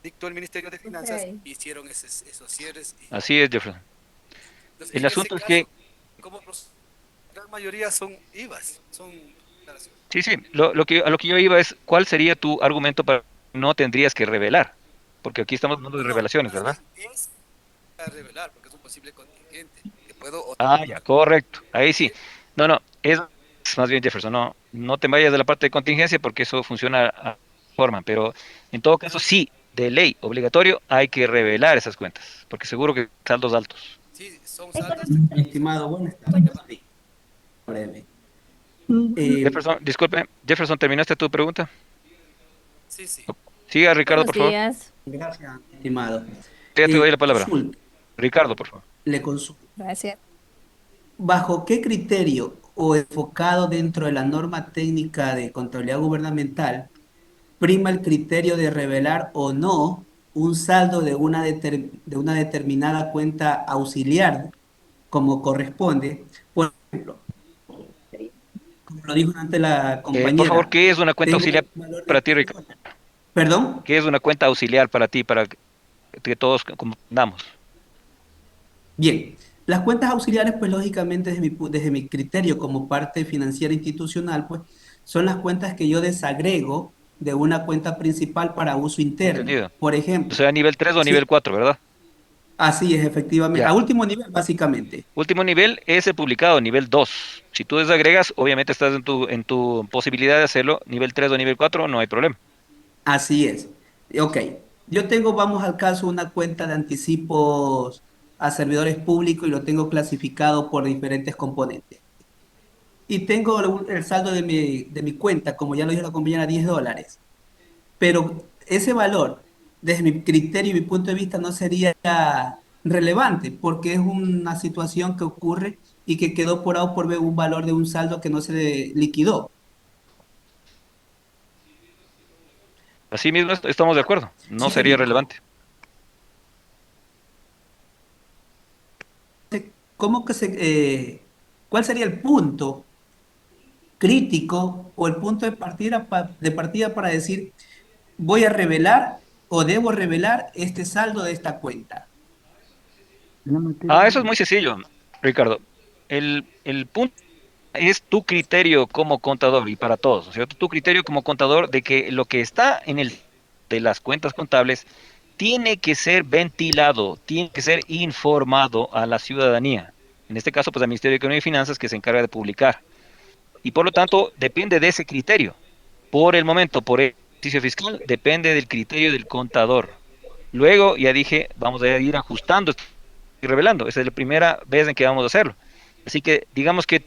dictó el Ministerio de Ok. Finanzas, hicieron esos cierres. Así es, Jefferson. Entonces, El en ese asunto es caso, que, como la gran mayoría son IVAs, son declaraciones. sí, sí, a lo que yo iba es, ¿cuál sería tu argumento para que no tendrías que revelar? Porque aquí estamos hablando de No, revelaciones, más ¿verdad? bien es a revelar, porque es un posible contingente que puedo o Ah, ya, correcto. Ahí sí. que No, no, es más bien Jefferson, no, no te vayas de la parte de contingencia porque eso funciona a forma, pero en todo caso sí, de ley, obligatorio, hay que revelar esas cuentas, porque seguro que saldos altos. sí son saldos Estimado, buenas tardes. Sí, breve. Eh, Jefferson, disculpe, Jefferson, ¿terminaste tu pregunta? sí, sí. Siga, Ricardo, Buenos por favor. días. gracias, estimado. Ya te doy la palabra. Consulta, Ricardo, por favor. le consulto. Gracias. ¿Bajo qué criterio o enfocado dentro de la norma técnica de contabilidad gubernamental prima el criterio de revelar o no un saldo de una determinada cuenta auxiliar como corresponde? Por ejemplo, como lo dijo antes la Por favor, compañera, ¿qué es una cuenta tengo auxiliar un valor de para ti, 10 Ricardo? dólares. ¿Perdón? ¿Qué es una cuenta auxiliar para ti, para que todos comprendamos? Bien, las cuentas auxiliares, pues lógicamente desde mi criterio como parte financiera institucional, pues son las cuentas que yo desagrego de una cuenta principal para uso interno. Entendido. Por O ejemplo, sea, nivel 3 o nivel si 4, ¿verdad? así es efectivamente, Ya. a último nivel básicamente, Último nivel es el publicado, nivel 2. Si tú desagregas, obviamente estás en tu posibilidad de hacerlo. Nivel 3 o nivel 4, no hay problema. así es. Ok, yo tengo, vamos al caso, una cuenta de anticipos a servidores públicos y lo tengo clasificado por diferentes componentes. Y tengo el saldo de mi cuenta, como ya lo dijo la compañera, $10. Pero ese valor, desde mi criterio y mi punto de vista, no sería relevante porque es una situación que ocurre y que quedó por A o por B un valor de un saldo que no se liquidó. Así mismo estamos de acuerdo. No Sí, sería relevante. ¿Cómo que ¿cuál sería el punto crítico o el punto de partida para decir, voy a revelar o debo revelar este saldo de esta cuenta? Eso es muy sencillo, Ricardo. El punto es tu criterio como contador y para todos, ¿no es cierto? Tu criterio como contador de que lo que está en el de las cuentas contables tiene que ser ventilado, tiene que ser informado a la ciudadanía. En este caso, pues al Ministerio de Economía y Finanzas que se encarga de publicar. Y por lo tanto, depende de ese criterio. Por el momento, por el ejercicio fiscal, depende del criterio del contador. Luego, ya dije, vamos a ir ajustando y revelando. Esa es la primera vez en que vamos a hacerlo. Así que digamos que,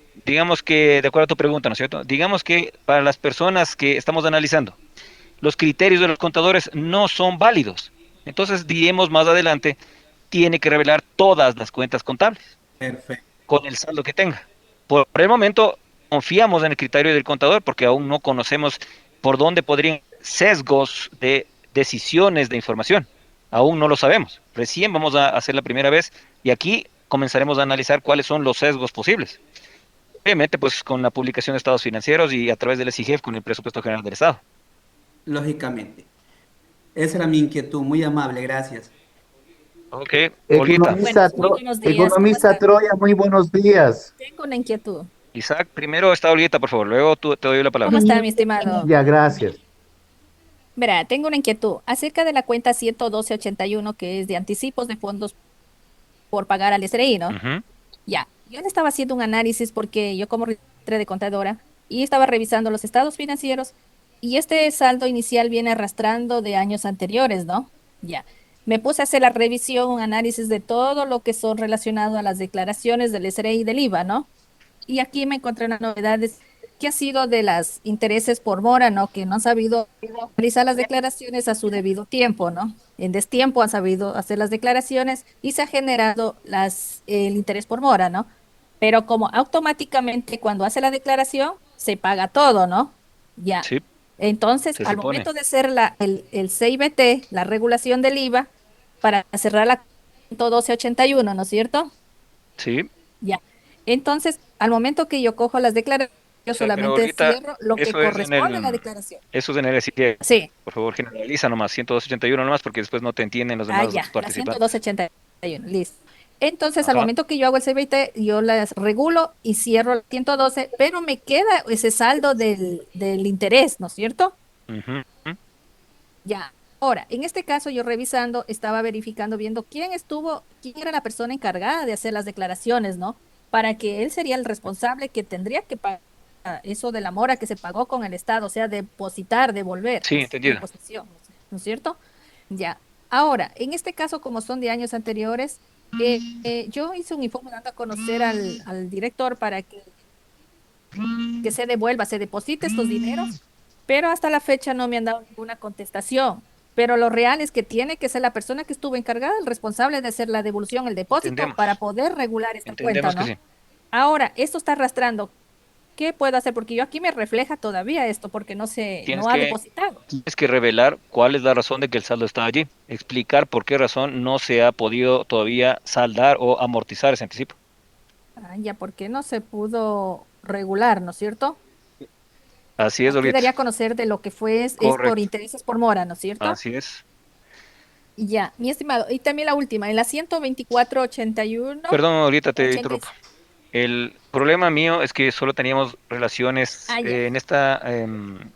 de acuerdo a tu pregunta, ¿no es cierto? Digamos que para las personas que estamos analizando, los criterios de los contadores no son válidos. Entonces, diremos más adelante, tiene que revelar todas las cuentas contables. Perfecto. Con el saldo que tenga. Por el momento, confiamos en el criterio del contador porque aún no conocemos por dónde podrían sesgos de decisiones de información. Aún no lo sabemos. Recién vamos a hacer la primera vez y aquí comenzaremos a analizar cuáles son los sesgos posibles. Obviamente, pues con la publicación de estados financieros y a través del SIGEF con el presupuesto general del Estado. Lógicamente. Esa era mi inquietud, muy amable, gracias. Ok, Olguita. Economista Troya, muy buenos días. Tengo una inquietud. Isaac, primero está Olguita, por favor, luego te doy la palabra. ¿Cómo está, mi estimado? Ya, gracias. Verá, tengo una inquietud acerca de la cuenta 11281, que es de anticipos de fondos por pagar al SRI, ¿no? Ya, yo le estaba haciendo un análisis porque yo como de contadora y estaba revisando los estados financieros y este saldo inicial viene arrastrando de años anteriores, ¿no? Ya. Me puse a hacer la revisión, un análisis de todo lo que son relacionado a las declaraciones del SRI y del IVA, ¿no? Y aquí me encontré unas novedades que ha sido de las intereses por mora, ¿no? Que no han sabido realizar las declaraciones a su debido tiempo, ¿no? En destiempo han sabido hacer las declaraciones y se ha generado el interés por mora, ¿no? Pero como automáticamente cuando hace la declaración se paga todo, ¿no? Ya. Sí. Entonces, al momento de hacer el CIBT, la regulación del IVA, para cerrar la 11281, ¿no es cierto? Sí. Ya. Entonces, al momento que yo cojo las declaraciones, yo solamente cierro lo que corresponde a la declaración. Eso es en el SIGEF. Sí. Por favor, generaliza nomás, 181 nomás, porque después no te entienden los demás participantes. La 11281, listo. Entonces, al momento que yo hago el CBT, yo las regulo y cierro el 112, pero me queda ese saldo del interés, ¿no es cierto? Ya. Ahora, en este caso, yo revisando, estaba verificando, viendo quién era la persona encargada de hacer las declaraciones, ¿no? Para que él sería el responsable que tendría que pagar eso de la mora que se pagó con el Estado, o sea, depositar, devolver. Sí, entendido. ¿No es cierto? Ya. Ahora, en este caso, como son de años anteriores, yo hice un informe dando a conocer al director para que se devuelva, se deposite estos dineros, pero hasta la fecha no me han dado ninguna contestación. Pero lo real es que tiene que ser la persona que estuvo encargada, el responsable de hacer la devolución, el depósito, para poder regular esta cuenta, ¿no? Sí. Ahora, esto está arrastrando. ¿Qué puedo hacer? Porque yo aquí me refleja todavía esto, porque no ha depositado. Tienes que revelar cuál es la razón de que el saldo está allí. Explicar por qué razón no se ha podido todavía saldar o amortizar ese anticipo. Ya, porque no se pudo regular, ¿no es cierto? Así es, Olguita. Daría a conocer de lo que fue es por intereses por mora, ¿no es cierto? Así es. Ya, mi estimado. Y también la última, en la 12481. Perdón, ahorita te interrumpo. El problema mío es que solo teníamos relaciones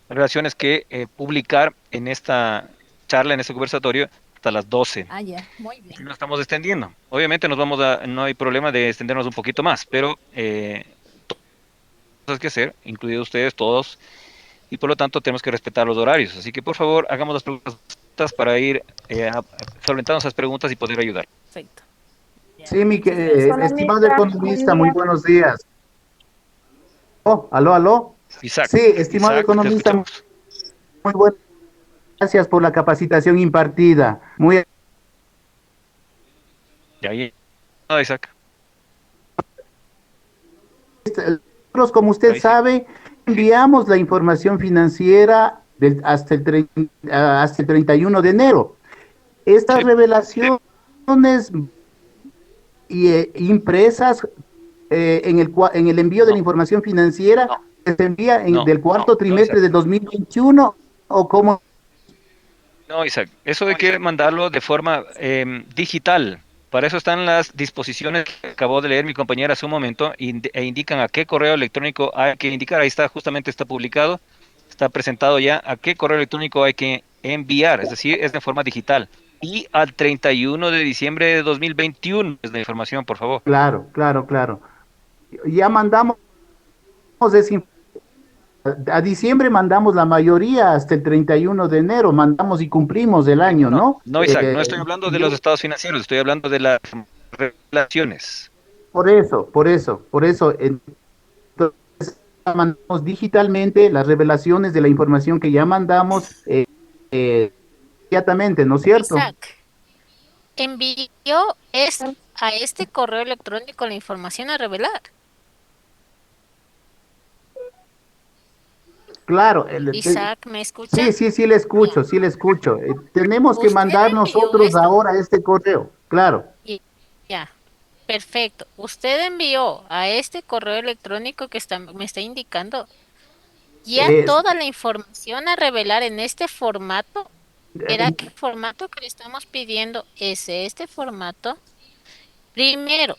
relaciones que publicar en esta charla, en este conversatorio, hasta las 12. Ya, muy bien. Nos estamos extendiendo. Obviamente no hay problema de extendernos un poquito más, pero cosas que hacer, incluidos ustedes todos, y por lo tanto tenemos que respetar los horarios. Así que por favor, hagamos las preguntas para ir solventando esas preguntas y poder ayudar. Perfecto. Sí, estimado economista, muy buenos días. Aló. Isaac. Sí, estimado economista, muy buenas gracias por la capacitación impartida. Isaac. Como usted sabe, enviamos la información financiera hasta el 31 de enero. Estas revelaciones impresas en el envío de la información financiera se envía No, del cuarto no, trimestre Isaac. de 2021 o cómo? No, Isaac, eso hay que mandarlo de forma digital. Para eso están las disposiciones que acabó de leer mi compañera hace un momento e indican a qué correo electrónico hay que indicar. Ahí está, justamente está publicado, está presentado ya a qué correo electrónico hay que enviar. Es decir, es de forma digital. Y al 31 de diciembre de 2021 es la información, por favor. Claro, claro, claro. Ya mandamos esa a diciembre mandamos la mayoría hasta el 31 de enero, mandamos y cumplimos el año, ¿no? No, Isaac, no estoy hablando de los estados financieros, estoy hablando de las relaciones. Por eso, entonces mandamos digitalmente las revelaciones de la información que ya mandamos inmediatamente, ¿no es cierto? Isaac, envió a este correo electrónico la información a revelar. Claro. Isaac, ¿me escucha? Sí, le escucho, sí le escucho. Tenemos que Usted mandar envió nosotros esto. ahora este correo, claro. Ya, perfecto. Usted envió a este correo electrónico que me está indicando ya toda la información a revelar en este formato. ¿Era el formato que le estamos pidiendo? ¿Es este formato? Primero,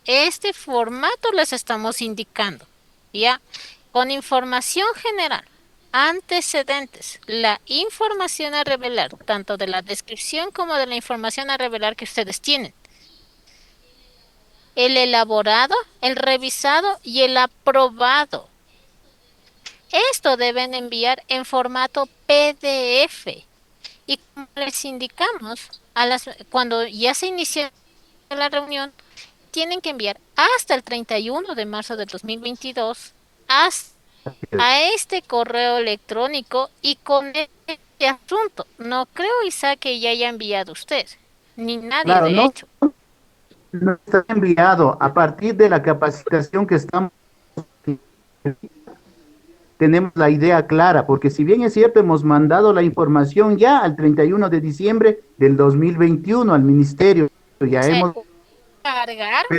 este formato les estamos indicando, ¿ya? Con información general, antecedentes, la información a revelar, tanto de la descripción como de la información a revelar que ustedes tienen. El elaborado, el revisado y el aprobado. Esto deben enviar en formato PDF. Y como les indicamos, cuando ya se inicia la reunión, tienen que enviar hasta el 31 de marzo del 2022 a este correo electrónico y con este asunto. No creo, Isaac, que ya haya enviado usted, ni nadie Claro, de hecho. No está enviado a partir de la capacitación que estamos. Tenemos la idea clara, porque si bien es cierto, hemos mandado la información ya al 31 de diciembre del 2021 al ministerio, pero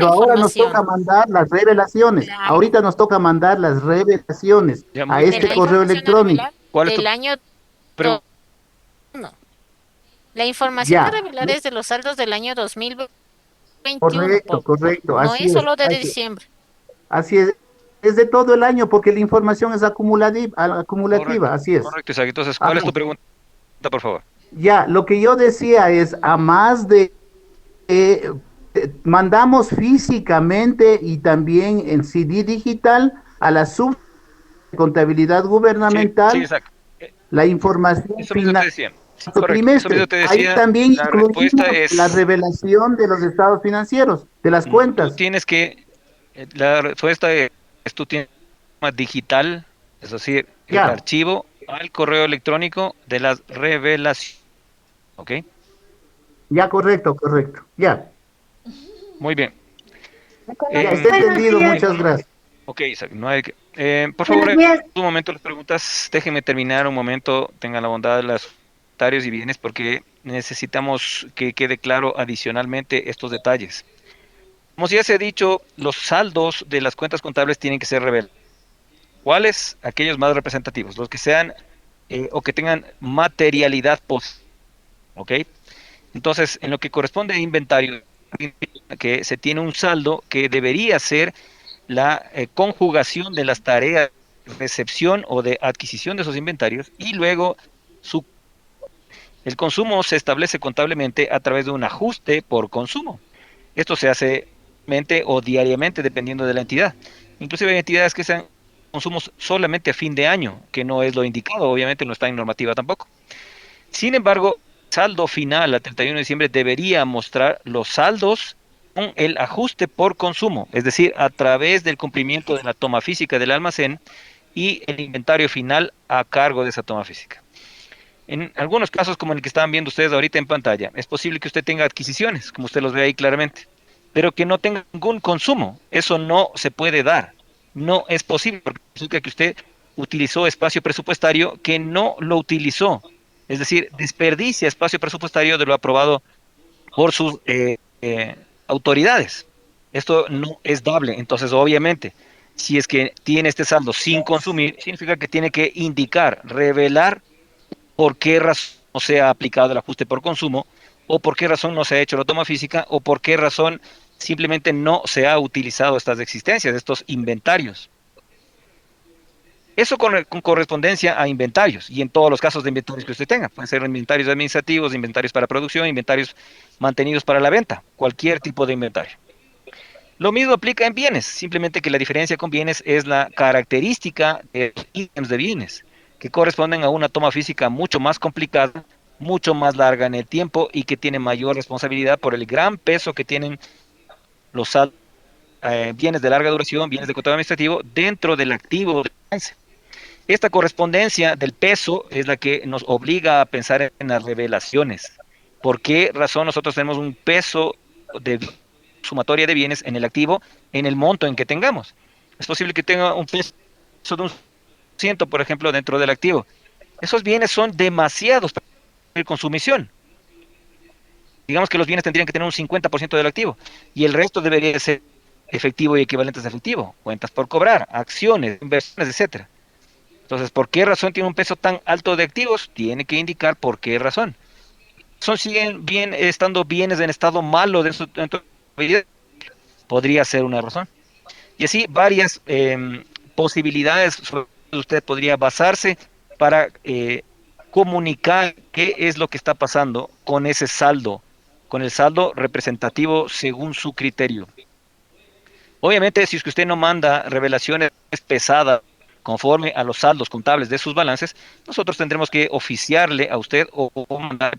ahora nos toca mandar las revelaciones. Claro. Ahorita nos toca mandar las revelaciones a este correo electrónico. ¿Cuál es del tu año pero, no. La información Ya. a revelar es de los saldos del año 2021. Correcto. No Así es solo de así diciembre. Así es de todo el año, porque la información es acumulativa, así es. correcto, Isaac. Entonces, ¿cuál es tu pregunta, por favor? Ya, lo que yo decía es, a más de mandamos físicamente y también en CD digital a la contabilidad gubernamental Sí, Isaac. la información Eso mismo te final. decía. Sí, correcto. Eso mismo te decía. Ahí también La incluimos respuesta es la revelación de los estados financieros, de las cuentas. Tú tienes que, la respuesta es, tú tienes una digital, es decir, el Ya. archivo al correo electrónico de las revelaciones. ¿Ok? Ya, correcto, ya. Muy bien. Ya está entendido, muchas gracias. Ok, Isaac, no hay que... por favor, un momento las preguntas, déjenme terminar un momento, tengan la bondad de los comentarios y bienes, porque necesitamos que quede claro adicionalmente estos detalles. Como ya se ha dicho, los saldos de las cuentas contables tienen que ser revelados. ¿Cuáles? Aquellos más representativos, los que sean o que tengan materialidad positiva. ¿Ok? Entonces, en lo que corresponde a inventario, que se tiene un saldo que debería ser la conjugación de las tareas de recepción o de adquisición de esos inventarios y luego el consumo se establece contablemente a través de un ajuste por consumo. Esto se hace o diariamente dependiendo de la entidad. Inclusive hay entidades que sean consumos solamente a fin de año, que no es lo indicado, obviamente no está en normativa tampoco. Sin embargo, saldo final a 31 de diciembre debería mostrar los saldos con el ajuste por consumo, es decir, a través del cumplimiento de la toma física del almacén y el inventario final a cargo de esa toma física. En algunos casos, como el que estaban viendo ustedes ahorita en pantalla, es posible que usted tenga adquisiciones, como usted los ve ahí claramente, pero que no tenga ningún consumo. Eso no se puede dar, no es posible, porque resulta que usted utilizó espacio presupuestario que no lo utilizó. Es decir, desperdicia espacio presupuestario de lo aprobado por sus autoridades. Esto no es dable. Entonces, obviamente, si es que tiene este saldo sin consumir, significa que tiene que indicar, revelar por qué razón no se ha aplicado el ajuste por consumo, o por qué razón no se ha hecho la toma física, o por qué razón simplemente no se ha utilizado estas existencias, estos inventarios. Eso con correspondencia a inventarios, y en todos los casos de inventarios que usted tenga. Pueden ser inventarios administrativos, inventarios para producción, inventarios mantenidos para la venta, cualquier tipo de inventario. Lo mismo aplica en bienes, simplemente que la diferencia con bienes es la característica de los ítems de bienes, que corresponden a una toma física mucho más complicada, mucho más larga en el tiempo y que tiene mayor responsabilidad por el gran peso que tienen los bienes de larga duración, bienes de contado administrativo, dentro del activo del balance. Esta correspondencia del peso es la que nos obliga a pensar en las revelaciones. ¿Por qué razón nosotros tenemos un peso de sumatoria de bienes en el activo en el monto en que tengamos? Es posible que tenga un peso de un 100, por ejemplo, dentro del activo. Esos bienes son demasiados para cumplir con su misión. Digamos que los bienes tendrían que tener un 50% del activo y el resto debería ser efectivo y equivalentes a efectivo, cuentas por cobrar, acciones, inversiones, etcétera. Entonces, ¿por qué razón tiene un peso tan alto de activos? Tiene que indicar por qué razón. Siguen estando bienes en estado malo de su vida, podría ser una razón. Y así varias posibilidades sobre las que usted podría basarse para comunicar qué es lo que está pasando con ese saldo, con el saldo representativo según su criterio. Obviamente, si es que usted no manda revelaciones pesadas conforme a los saldos contables de sus balances, nosotros tendremos que oficiarle a usted o mandar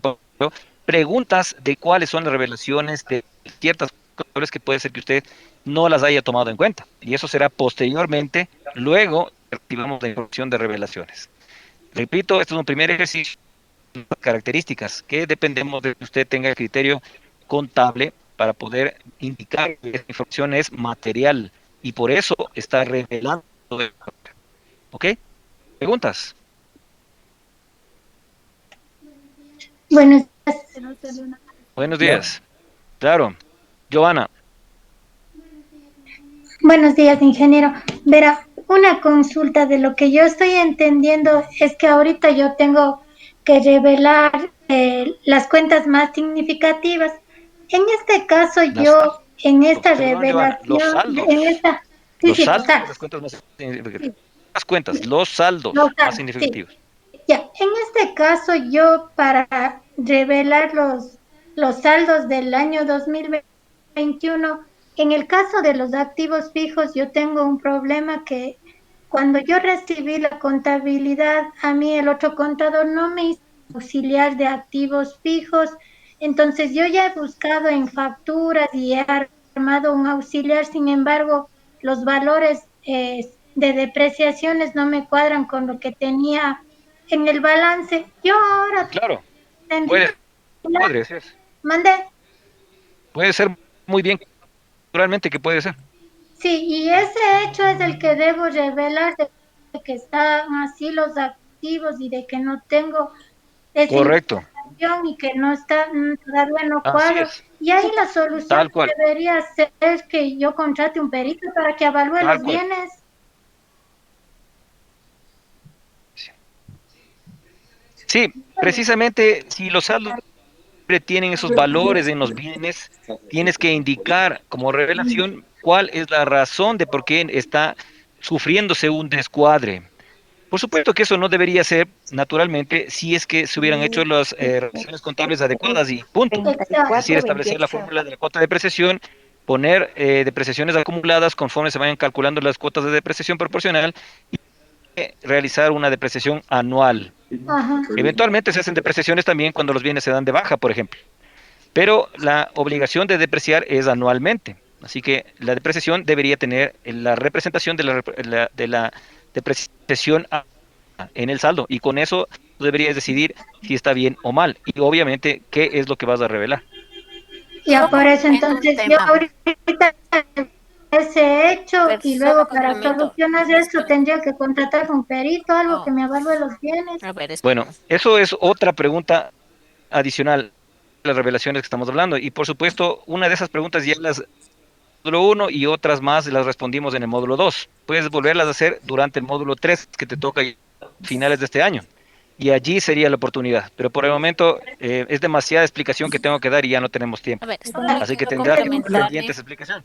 preguntas de cuáles son las revelaciones de ciertas cosas que puede ser que usted no las haya tomado en cuenta. Y eso será posteriormente, luego activamos la información de revelaciones. Repito, esto es un primer ejercicio de características que dependemos de que usted tenga el criterio contable para poder indicar que esta información es material y por eso está revelando. ¿Ok? ¿Preguntas? Buenos Buenos días. Claro. Joana. Buenos días, ingeniero. Verá, una consulta de lo que yo estoy entendiendo es que ahorita yo tengo que revelar las cuentas más significativas. En este caso, yo, en esta revelación, los saldos. en esta, Los saldos, las cuentas más significativas. Las cuentas, los saldos más significativos. Sí. Ya, en este caso, yo para revelar los saldos del año 2021, en el caso de los activos fijos, yo tengo un problema que cuando yo recibí la contabilidad, a mí el otro contador no me hizo auxiliar de activos fijos, entonces yo ya he buscado en facturas y he armado un auxiliar, sin embargo, los valores de depreciaciones no me cuadran con lo que tenía en el balance. Yo ahora... Claro, podría ser. ¿Mandé? Puede ser muy bien, naturalmente que puede ser. Sí, y ese hecho es el que debo revelar, de que están así los activos y de que no tengo esa Correcto. información y que no está todavía no cuadro. Y ahí la solución debería ser que yo contrate un perito para que evalúe los bienes. Sí, precisamente si los saldos tienen esos valores en los bienes, tienes que indicar como revelación cuál es la razón de por qué está sufriéndose un descuadre. Por supuesto que eso no debería ser, naturalmente, si es que se hubieran hecho las relaciones contables adecuadas y punto. Es decir, establecer la fórmula de la cuota de depreciación, poner depreciaciones acumuladas conforme se vayan calculando las cuotas de depreciación proporcional y realizar una depreciación anual. Ajá. Eventualmente se hacen depreciaciones también cuando los bienes se dan de baja, por ejemplo. Pero la obligación de depreciar es anualmente. Así que la depreciación debería tener la representación de la depreciación en el saldo. Y con eso tú deberías decidir si está bien o mal. Y obviamente, qué es lo que vas a revelar. Ya por eso entonces yo ahorita ese hecho y luego para solucionar eso tendría que contratar un perito, algo que me evalúe los bienes. Bueno, eso es otra pregunta adicional a las revelaciones que estamos hablando. Y por supuesto, una de esas preguntas ya las módulo 1 y otras más las respondimos en el módulo 2. Puedes volverlas a hacer durante el módulo 3 que te toca a finales de este año. Y allí sería la oportunidad. Pero por el momento es demasiada explicación que tengo que dar y ya no tenemos tiempo. A ver, Así que puedo tendrás complementar pendiente esa explicación.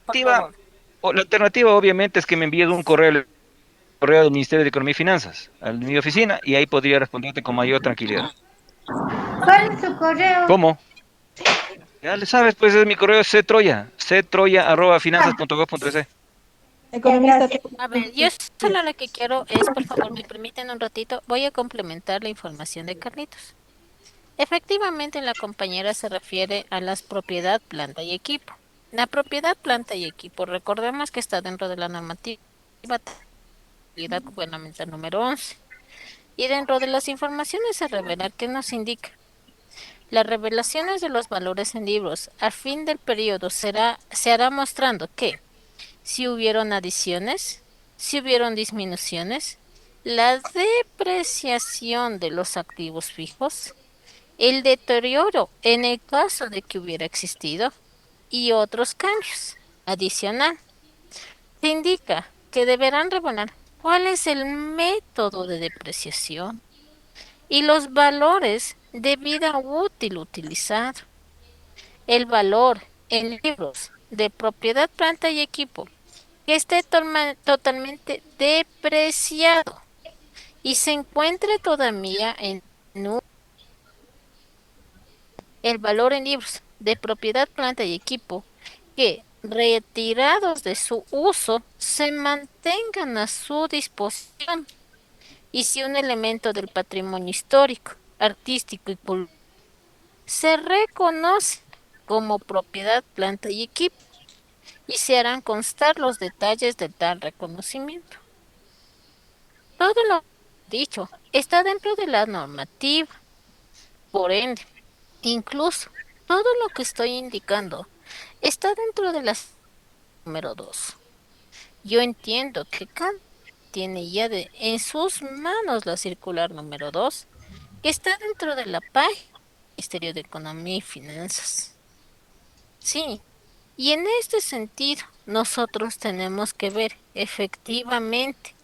por favor. La alternativa obviamente es que me envíes un correo del Ministerio de Economía y Finanzas a mi oficina y ahí podría responderte con mayor tranquilidad. ¿Cuál es su correo? ¿Cómo? Ya le sabes, pues es mi correo ctroya@finanzas.gov.es. A ver, yo solo lo que quiero es, por favor, me permiten un ratito, voy a complementar la información de Carlitos. Efectivamente, la compañera se refiere a las propiedad, planta y equipo. La propiedad, planta y equipo, recordemos que está dentro de la normativa gubernamental número 11. Y dentro de las informaciones a revelar, ¿qué nos indica? Las revelaciones de los valores en libros a fin del periodo se hará mostrando que si hubieron adiciones, si hubieron disminuciones, la depreciación de los activos fijos, el deterioro en el caso de que hubiera existido y otros cambios. Adicional, se indica que deberán revelar cuál es el método de depreciación y los valores de vida útil utilizado. El valor en libros de propiedad, planta y equipo que esté totalmente depreciado y se encuentre todavía en el valor en libros de propiedad, planta y equipo que retirados de su uso se mantengan a su disposición y si un elemento del patrimonio histórico, artístico y cultural se reconoce como propiedad, planta y equipo y se harán constar los detalles de tal reconocimiento. Todo lo dicho está dentro de la normativa. Por ende, incluso todo lo que estoy indicando está dentro de la número 2. Yo entiendo que cada tiene ya en sus manos la circular número 2, que está dentro de la página del Ministerio de Economía y Finanzas. Sí, y en este sentido, nosotros tenemos que ver efectivamente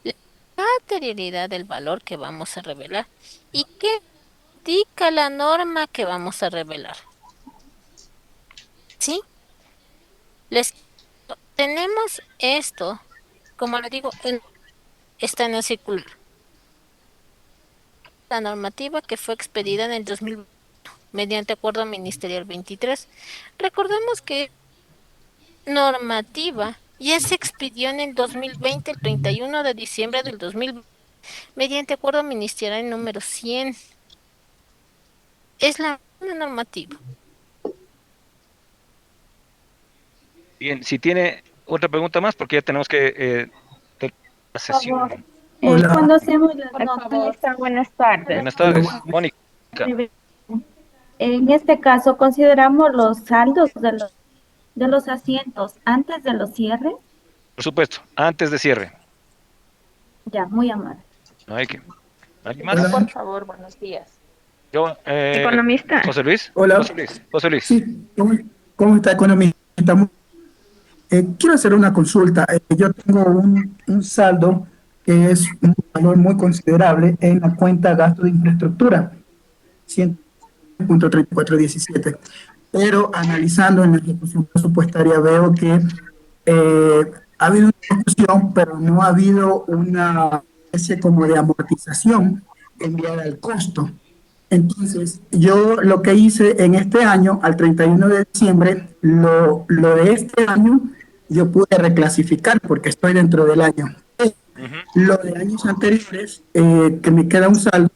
la materialidad del valor que vamos a revelar y qué indica la norma que vamos a revelar. ¿Sí? Tenemos esto, como le digo, está en el circular. La normativa que fue expedida en el 2000 mediante acuerdo ministerial 23. Recordemos que normativa ya se expidió en el 2020, el 31 de diciembre del 2020, mediante acuerdo ministerial número 100. Es la normativa. Bien, si tiene otra pregunta más, porque ya tenemos que terminar la sesión. Cuando hacemos las notas, buenas tardes. Buenas tardes, Mónica. En este caso, ¿consideramos los saldos de los asientos antes de los cierres? Por supuesto, antes de cierre. Ya, muy amable. No hay que. ¿Alguien más? Por favor, buenos días. Yo, Economista. José Luis. Hola. José Luis. Sí, ¿cómo está, economista? Quiero hacer una consulta. Yo tengo un saldo que es un valor muy considerable en la cuenta gasto de infraestructura, 100.3417. Pero analizando en la ejecución presupuestaria veo que ha habido una discusión, pero no ha habido una especie como de amortización enviada al costo. Entonces, yo lo que hice en este año, al 31 de diciembre, lo de este año, yo pude reclasificar porque estoy dentro del año. Lo de años anteriores, que me queda un saldo,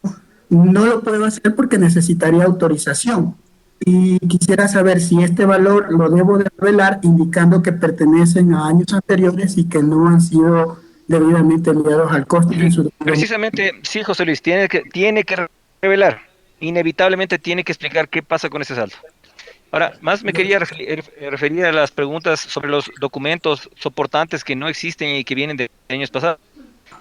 no lo puedo hacer porque necesitaría autorización. Y quisiera saber si este valor lo debo de revelar indicando que pertenecen a años anteriores y que no han sido debidamente enviados al costo. Precisamente, sí, José Luis, tiene que revelar. Inevitablemente tiene que explicar qué pasa con ese saldo. Ahora, más me quería referir a las preguntas sobre los documentos soportantes que no existen y que vienen de años pasados.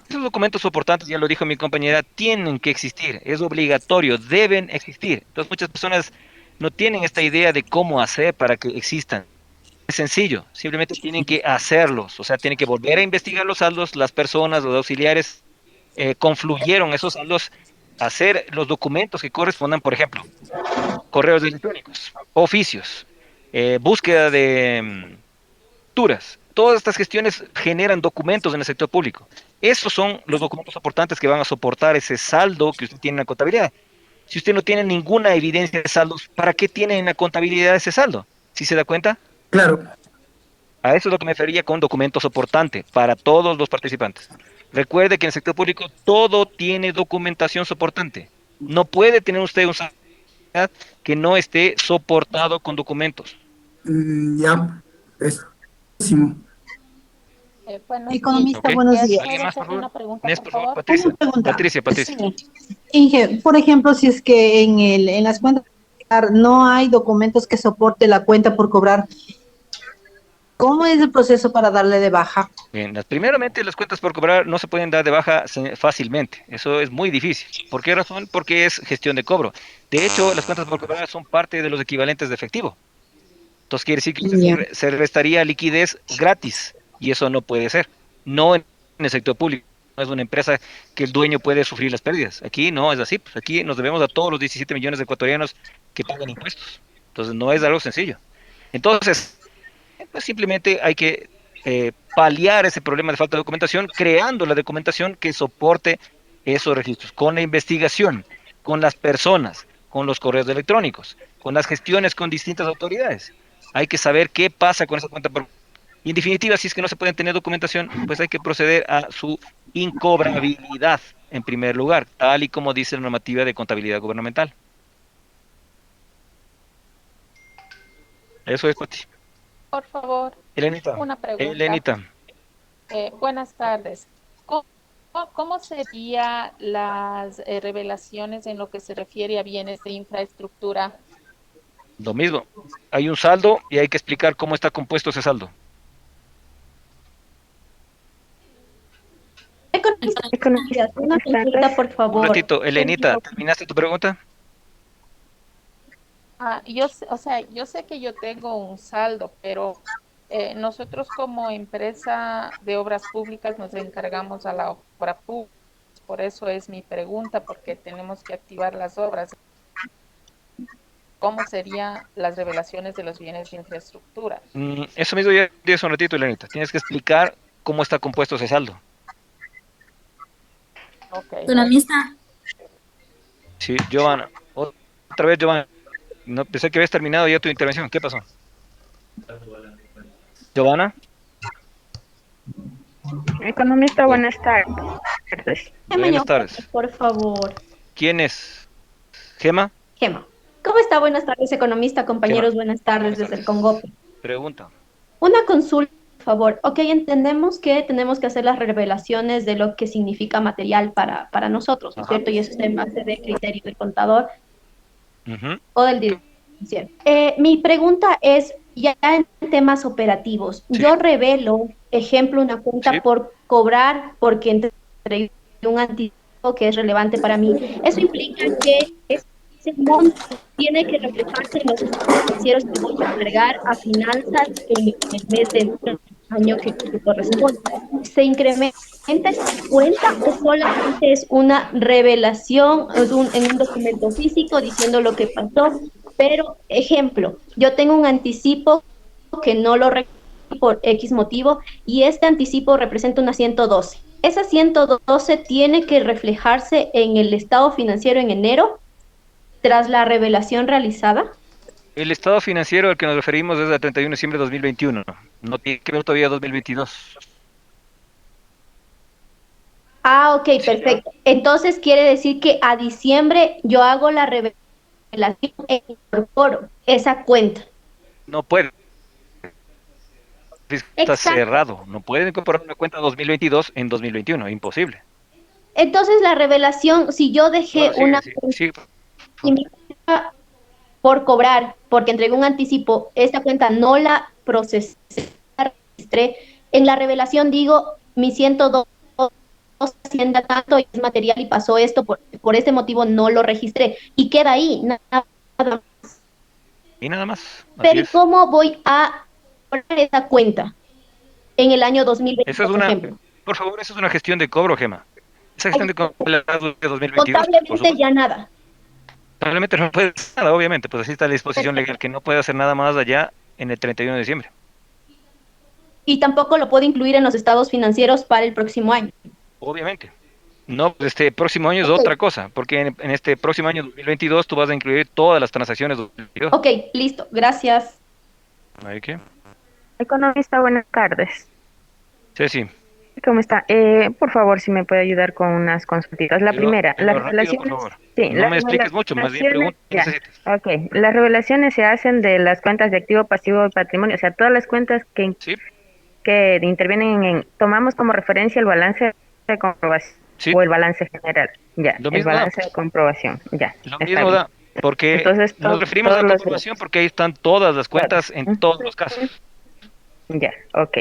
Esos documentos soportantes, ya lo dijo mi compañera, tienen que existir, es obligatorio, deben existir. Entonces muchas personas no tienen esta idea de cómo hacer para que existan. sencillo, simplemente tienen que hacerlos, o sea, tienen que volver a investigar los saldos, las personas, los auxiliares confluyeron esos saldos, hacer los documentos que correspondan, por ejemplo, correos electrónicos, oficios, búsqueda de facturas. Todas estas gestiones generan documentos en el sector público. Esos son los documentos soportantes que van a soportar ese saldo que usted tiene en la contabilidad. Si usted no tiene ninguna evidencia de saldos, ¿para qué tiene en la contabilidad ese saldo? ¿Sí se da cuenta? Claro. A eso es lo que me refería con documento soportante para todos los participantes. Recuerde que en el sector público todo tiene documentación soportante. No puede tener usted un saldo que no esté soportado con documentos. Ya, es buenísimo. Economista, Ok. buenos días. ¿Alguien más, por favor? Una pregunta, Inés, por por favor, favor. Patricia. Una pregunta. Patricia. Sí. Inge, por ejemplo, si es que en las cuentas no hay documentos que soporte la cuenta por cobrar, ¿cómo es el proceso para darle de baja? Bien, primeramente las cuentas por cobrar no se pueden dar de baja fácilmente. Eso es muy difícil. ¿Por qué razón? Porque es gestión de cobro. De hecho, las cuentas por cobrar son parte de los equivalentes de efectivo. Entonces quiere decir que usted Ya. se restaría liquidez gratis y eso no puede ser. No en el sector público. No es una empresa que el dueño puede sufrir las pérdidas. Aquí no es así. Pues aquí nos debemos a todos los 17 millones de ecuatorianos que pagan impuestos. Entonces no es algo sencillo. Entonces, pues simplemente hay que paliar ese problema de falta de documentación creando la documentación que soporte esos registros, con la investigación, con las personas, con los correos electrónicos, con las gestiones con distintas autoridades. Hay que saber qué pasa con esa cuenta. Y en definitiva, si es que no se pueden tener documentación, pues hay que proceder a su incobrabilidad en primer lugar, tal y como dice la normativa de contabilidad gubernamental. Eso es, Pati. Por favor, Elenita. una pregunta. Elenita. Buenas tardes. ¿Cómo serían las revelaciones en lo que se refiere a bienes de infraestructura? Lo mismo. Hay un saldo y hay que explicar cómo está compuesto ese saldo. Economía, una consulta, por Un favor. ratito, Elenita, ¿terminaste tu pregunta? Yo sé que yo tengo un saldo, pero nosotros como empresa de obras públicas nos encargamos a la obra pública. Por eso es mi pregunta, porque tenemos que activar las obras. ¿Cómo serían las revelaciones de los bienes de infraestructura? Eso mismo ya hace un ratito, Elenita. Tienes que explicar cómo está compuesto ese saldo. Economista. Sí, Giovanna. Otra vez, Giovanna. No, pensé que habías terminado ya tu intervención. ¿Qué pasó? Giovanna. Economista, buenas tardes. Buenas tardes. Por favor. ¿Quién es? ¿Gema? Gema. ¿Cómo está? Buenas tardes, economista, compañeros. Buenas tardes desde el Congo. Pregunta. Una consulta, por favor. Ok, entendemos que tenemos que hacer las revelaciones de lo que significa material para nosotros, ¿no es cierto? Y eso está en base de criterio del contador o del director financiero. Mi pregunta es, ya en temas operativos, yo revelo, ejemplo, una cuenta por cobrar porque entregué un anticipo que es relevante para mí. Eso implica que ese monto tiene que reflejarse en los estados financieros que voy a entregar a finanzas en el mes del año que corresponde. ¿Se incrementa esa cuenta o solamente es una revelación en un documento físico diciendo lo que pasó? Pero, ejemplo, yo tengo un anticipo que no lo recibí por X motivo y este anticipo representa una 112. Esa 112 tiene que reflejarse en el estado financiero en enero tras la revelación realizada. El estado financiero al que nos referimos es el 31 de diciembre de 2021. No tiene que ver todavía 2022. Ah, ok, perfecto. Entonces quiere decir que a diciembre yo hago la revelación e incorporo esa cuenta. No puede. Está cerrado. No pueden incorporar una cuenta 2022 en 2021. Imposible. Entonces la revelación, si yo dejé una cuenta y mi cuenta por cobrar, porque entregué un anticipo, esta cuenta no la procesé, la registré, en la revelación digo, mi 102 hacienda tanto y es material y pasó esto, por este motivo no lo registré, y queda ahí, nada más. Y nada más. Pero ¿cómo voy a esa cuenta en el año 2020, Eso es por ejemplo. por favor, eso es una gestión de cobro, Gema. Esa gestión de cobro de 2022, por Contablemente supuesto. ya nada. Probablemente no puede hacer nada, obviamente, pues así está la disposición legal, que no puede hacer nada más allá en el 31 de diciembre. Y tampoco lo puede incluir en los estados financieros para el próximo año. Obviamente. No, pues este próximo año es otra cosa, porque en este próximo año 2022 tú vas a incluir todas las transacciones de 2022. Ok, listo, gracias. ¿Hay qué? Economista, buenas tardes. Sí, sí. ¿Cómo está? Por favor, si me puede ayudar con unas consultitas. La primera, Pero las rápido, por revelaciones. favor. Sí, No las me expliques mucho, más bien revelaciones. pregunta. ¿Qué necesitas? Ok, las revelaciones se hacen de las cuentas de activo, pasivo y patrimonio, o sea, todas las cuentas que intervienen tomamos como referencia el balance de comprobación o el balance general. Ya, Lo el mismo da. balance de comprobación. Ya, Lo está mismo bien. da, porque Entonces, nos referimos a todos la los comprobación porque ahí están todas las cuentas en todos los casos. Ya, ok.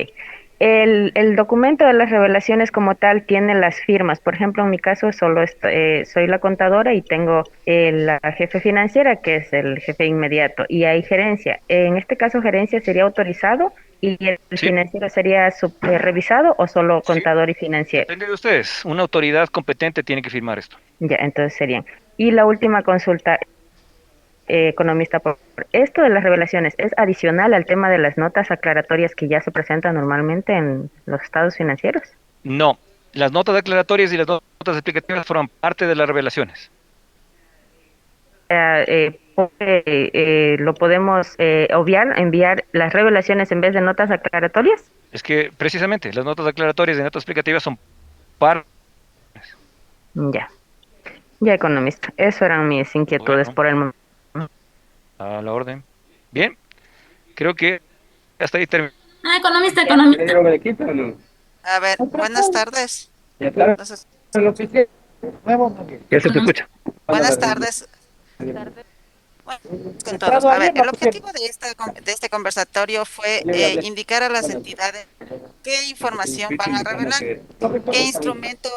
El documento de las revelaciones como tal tiene las firmas. Por ejemplo, en mi caso solo soy la contadora y tengo la jefe financiera, que es el jefe inmediato, y hay gerencia. En este caso, gerencia sería autorizado y el financiero sería revisado o solo contador y financiero. Depende de ustedes. Una autoridad competente tiene que firmar esto. Ya, entonces serían. Y la última consulta, economista, por esto de las revelaciones es adicional al tema de las notas aclaratorias que ya se presentan normalmente en los estados financieros. No, las notas declaratorias y las notas explicativas forman parte de las revelaciones. Lo podemos obviar, enviar las revelaciones en vez de notas aclaratorias. Es que precisamente las notas declaratorias y notas explicativas son parte. Ya, ya, economista. Eso eran mis inquietudes por el momento. A la orden. Bien, creo que hasta ahí termino. Economista. A ver, buenas tardes. Ya se te escucha. Buenas tardes. Bueno, con todos. A ver, el objetivo de este conversatorio fue indicar a las entidades qué información van a revelar, qué instrumento,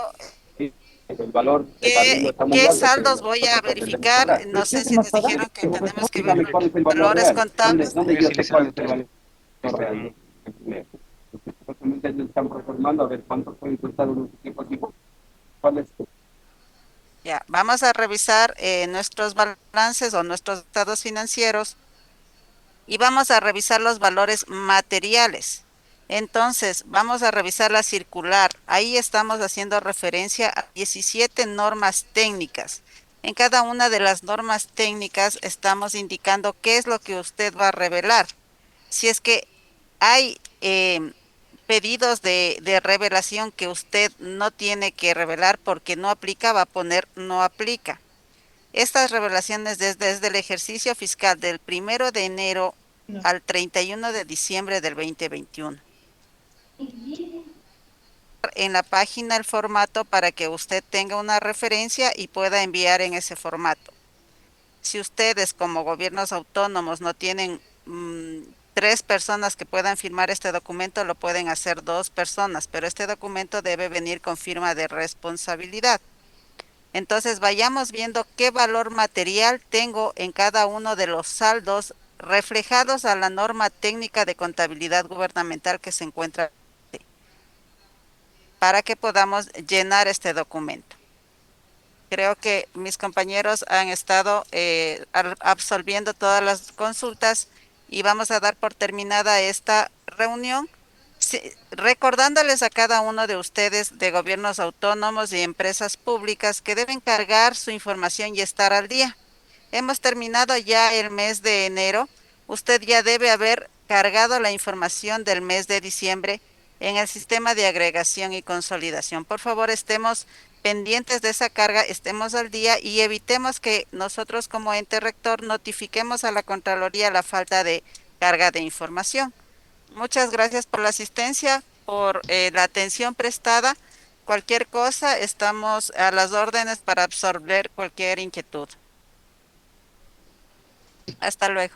qué saldos voy a verificar. No sé si les dijeron que tenemos que ver valores contables. Ya, vamos a revisar nuestros balances o nuestros estados financieros y vamos a revisar los valores materiales. Entonces, vamos a revisar la circular. Ahí estamos haciendo referencia a 17 normas técnicas. En cada una de las normas técnicas estamos indicando qué es lo que usted va a revelar. Si es que hay pedidos de revelación que usted no tiene que revelar porque no aplica, va a poner no aplica. Estas revelaciones desde el ejercicio fiscal del 1 de enero al 31 de diciembre del 2021. En la página el formato para que usted tenga una referencia y pueda enviar en ese formato. Si ustedes como gobiernos autónomos no tienen 3 personas que puedan firmar este documento, lo pueden hacer 2 personas, pero este documento debe venir con firma de responsabilidad. Entonces vayamos viendo qué valor material tengo en cada uno de los saldos reflejados a la norma técnica de contabilidad gubernamental que se encuentra para que podamos llenar este documento. Creo que mis compañeros han estado absolviendo todas las consultas y vamos a dar por terminada esta reunión, recordándoles a cada uno de ustedes de gobiernos autónomos y empresas públicas que deben cargar su información y estar al día. Hemos terminado ya el mes de enero. Usted ya debe haber cargado la información del mes de diciembre en el sistema de agregación y consolidación. Por favor, estemos pendientes de esa carga, estemos al día y evitemos que nosotros como ente rector notifiquemos a la Contraloría la falta de carga de información. Muchas gracias por la asistencia, por la atención prestada. Cualquier cosa, estamos a las órdenes para absorber cualquier inquietud. Hasta luego.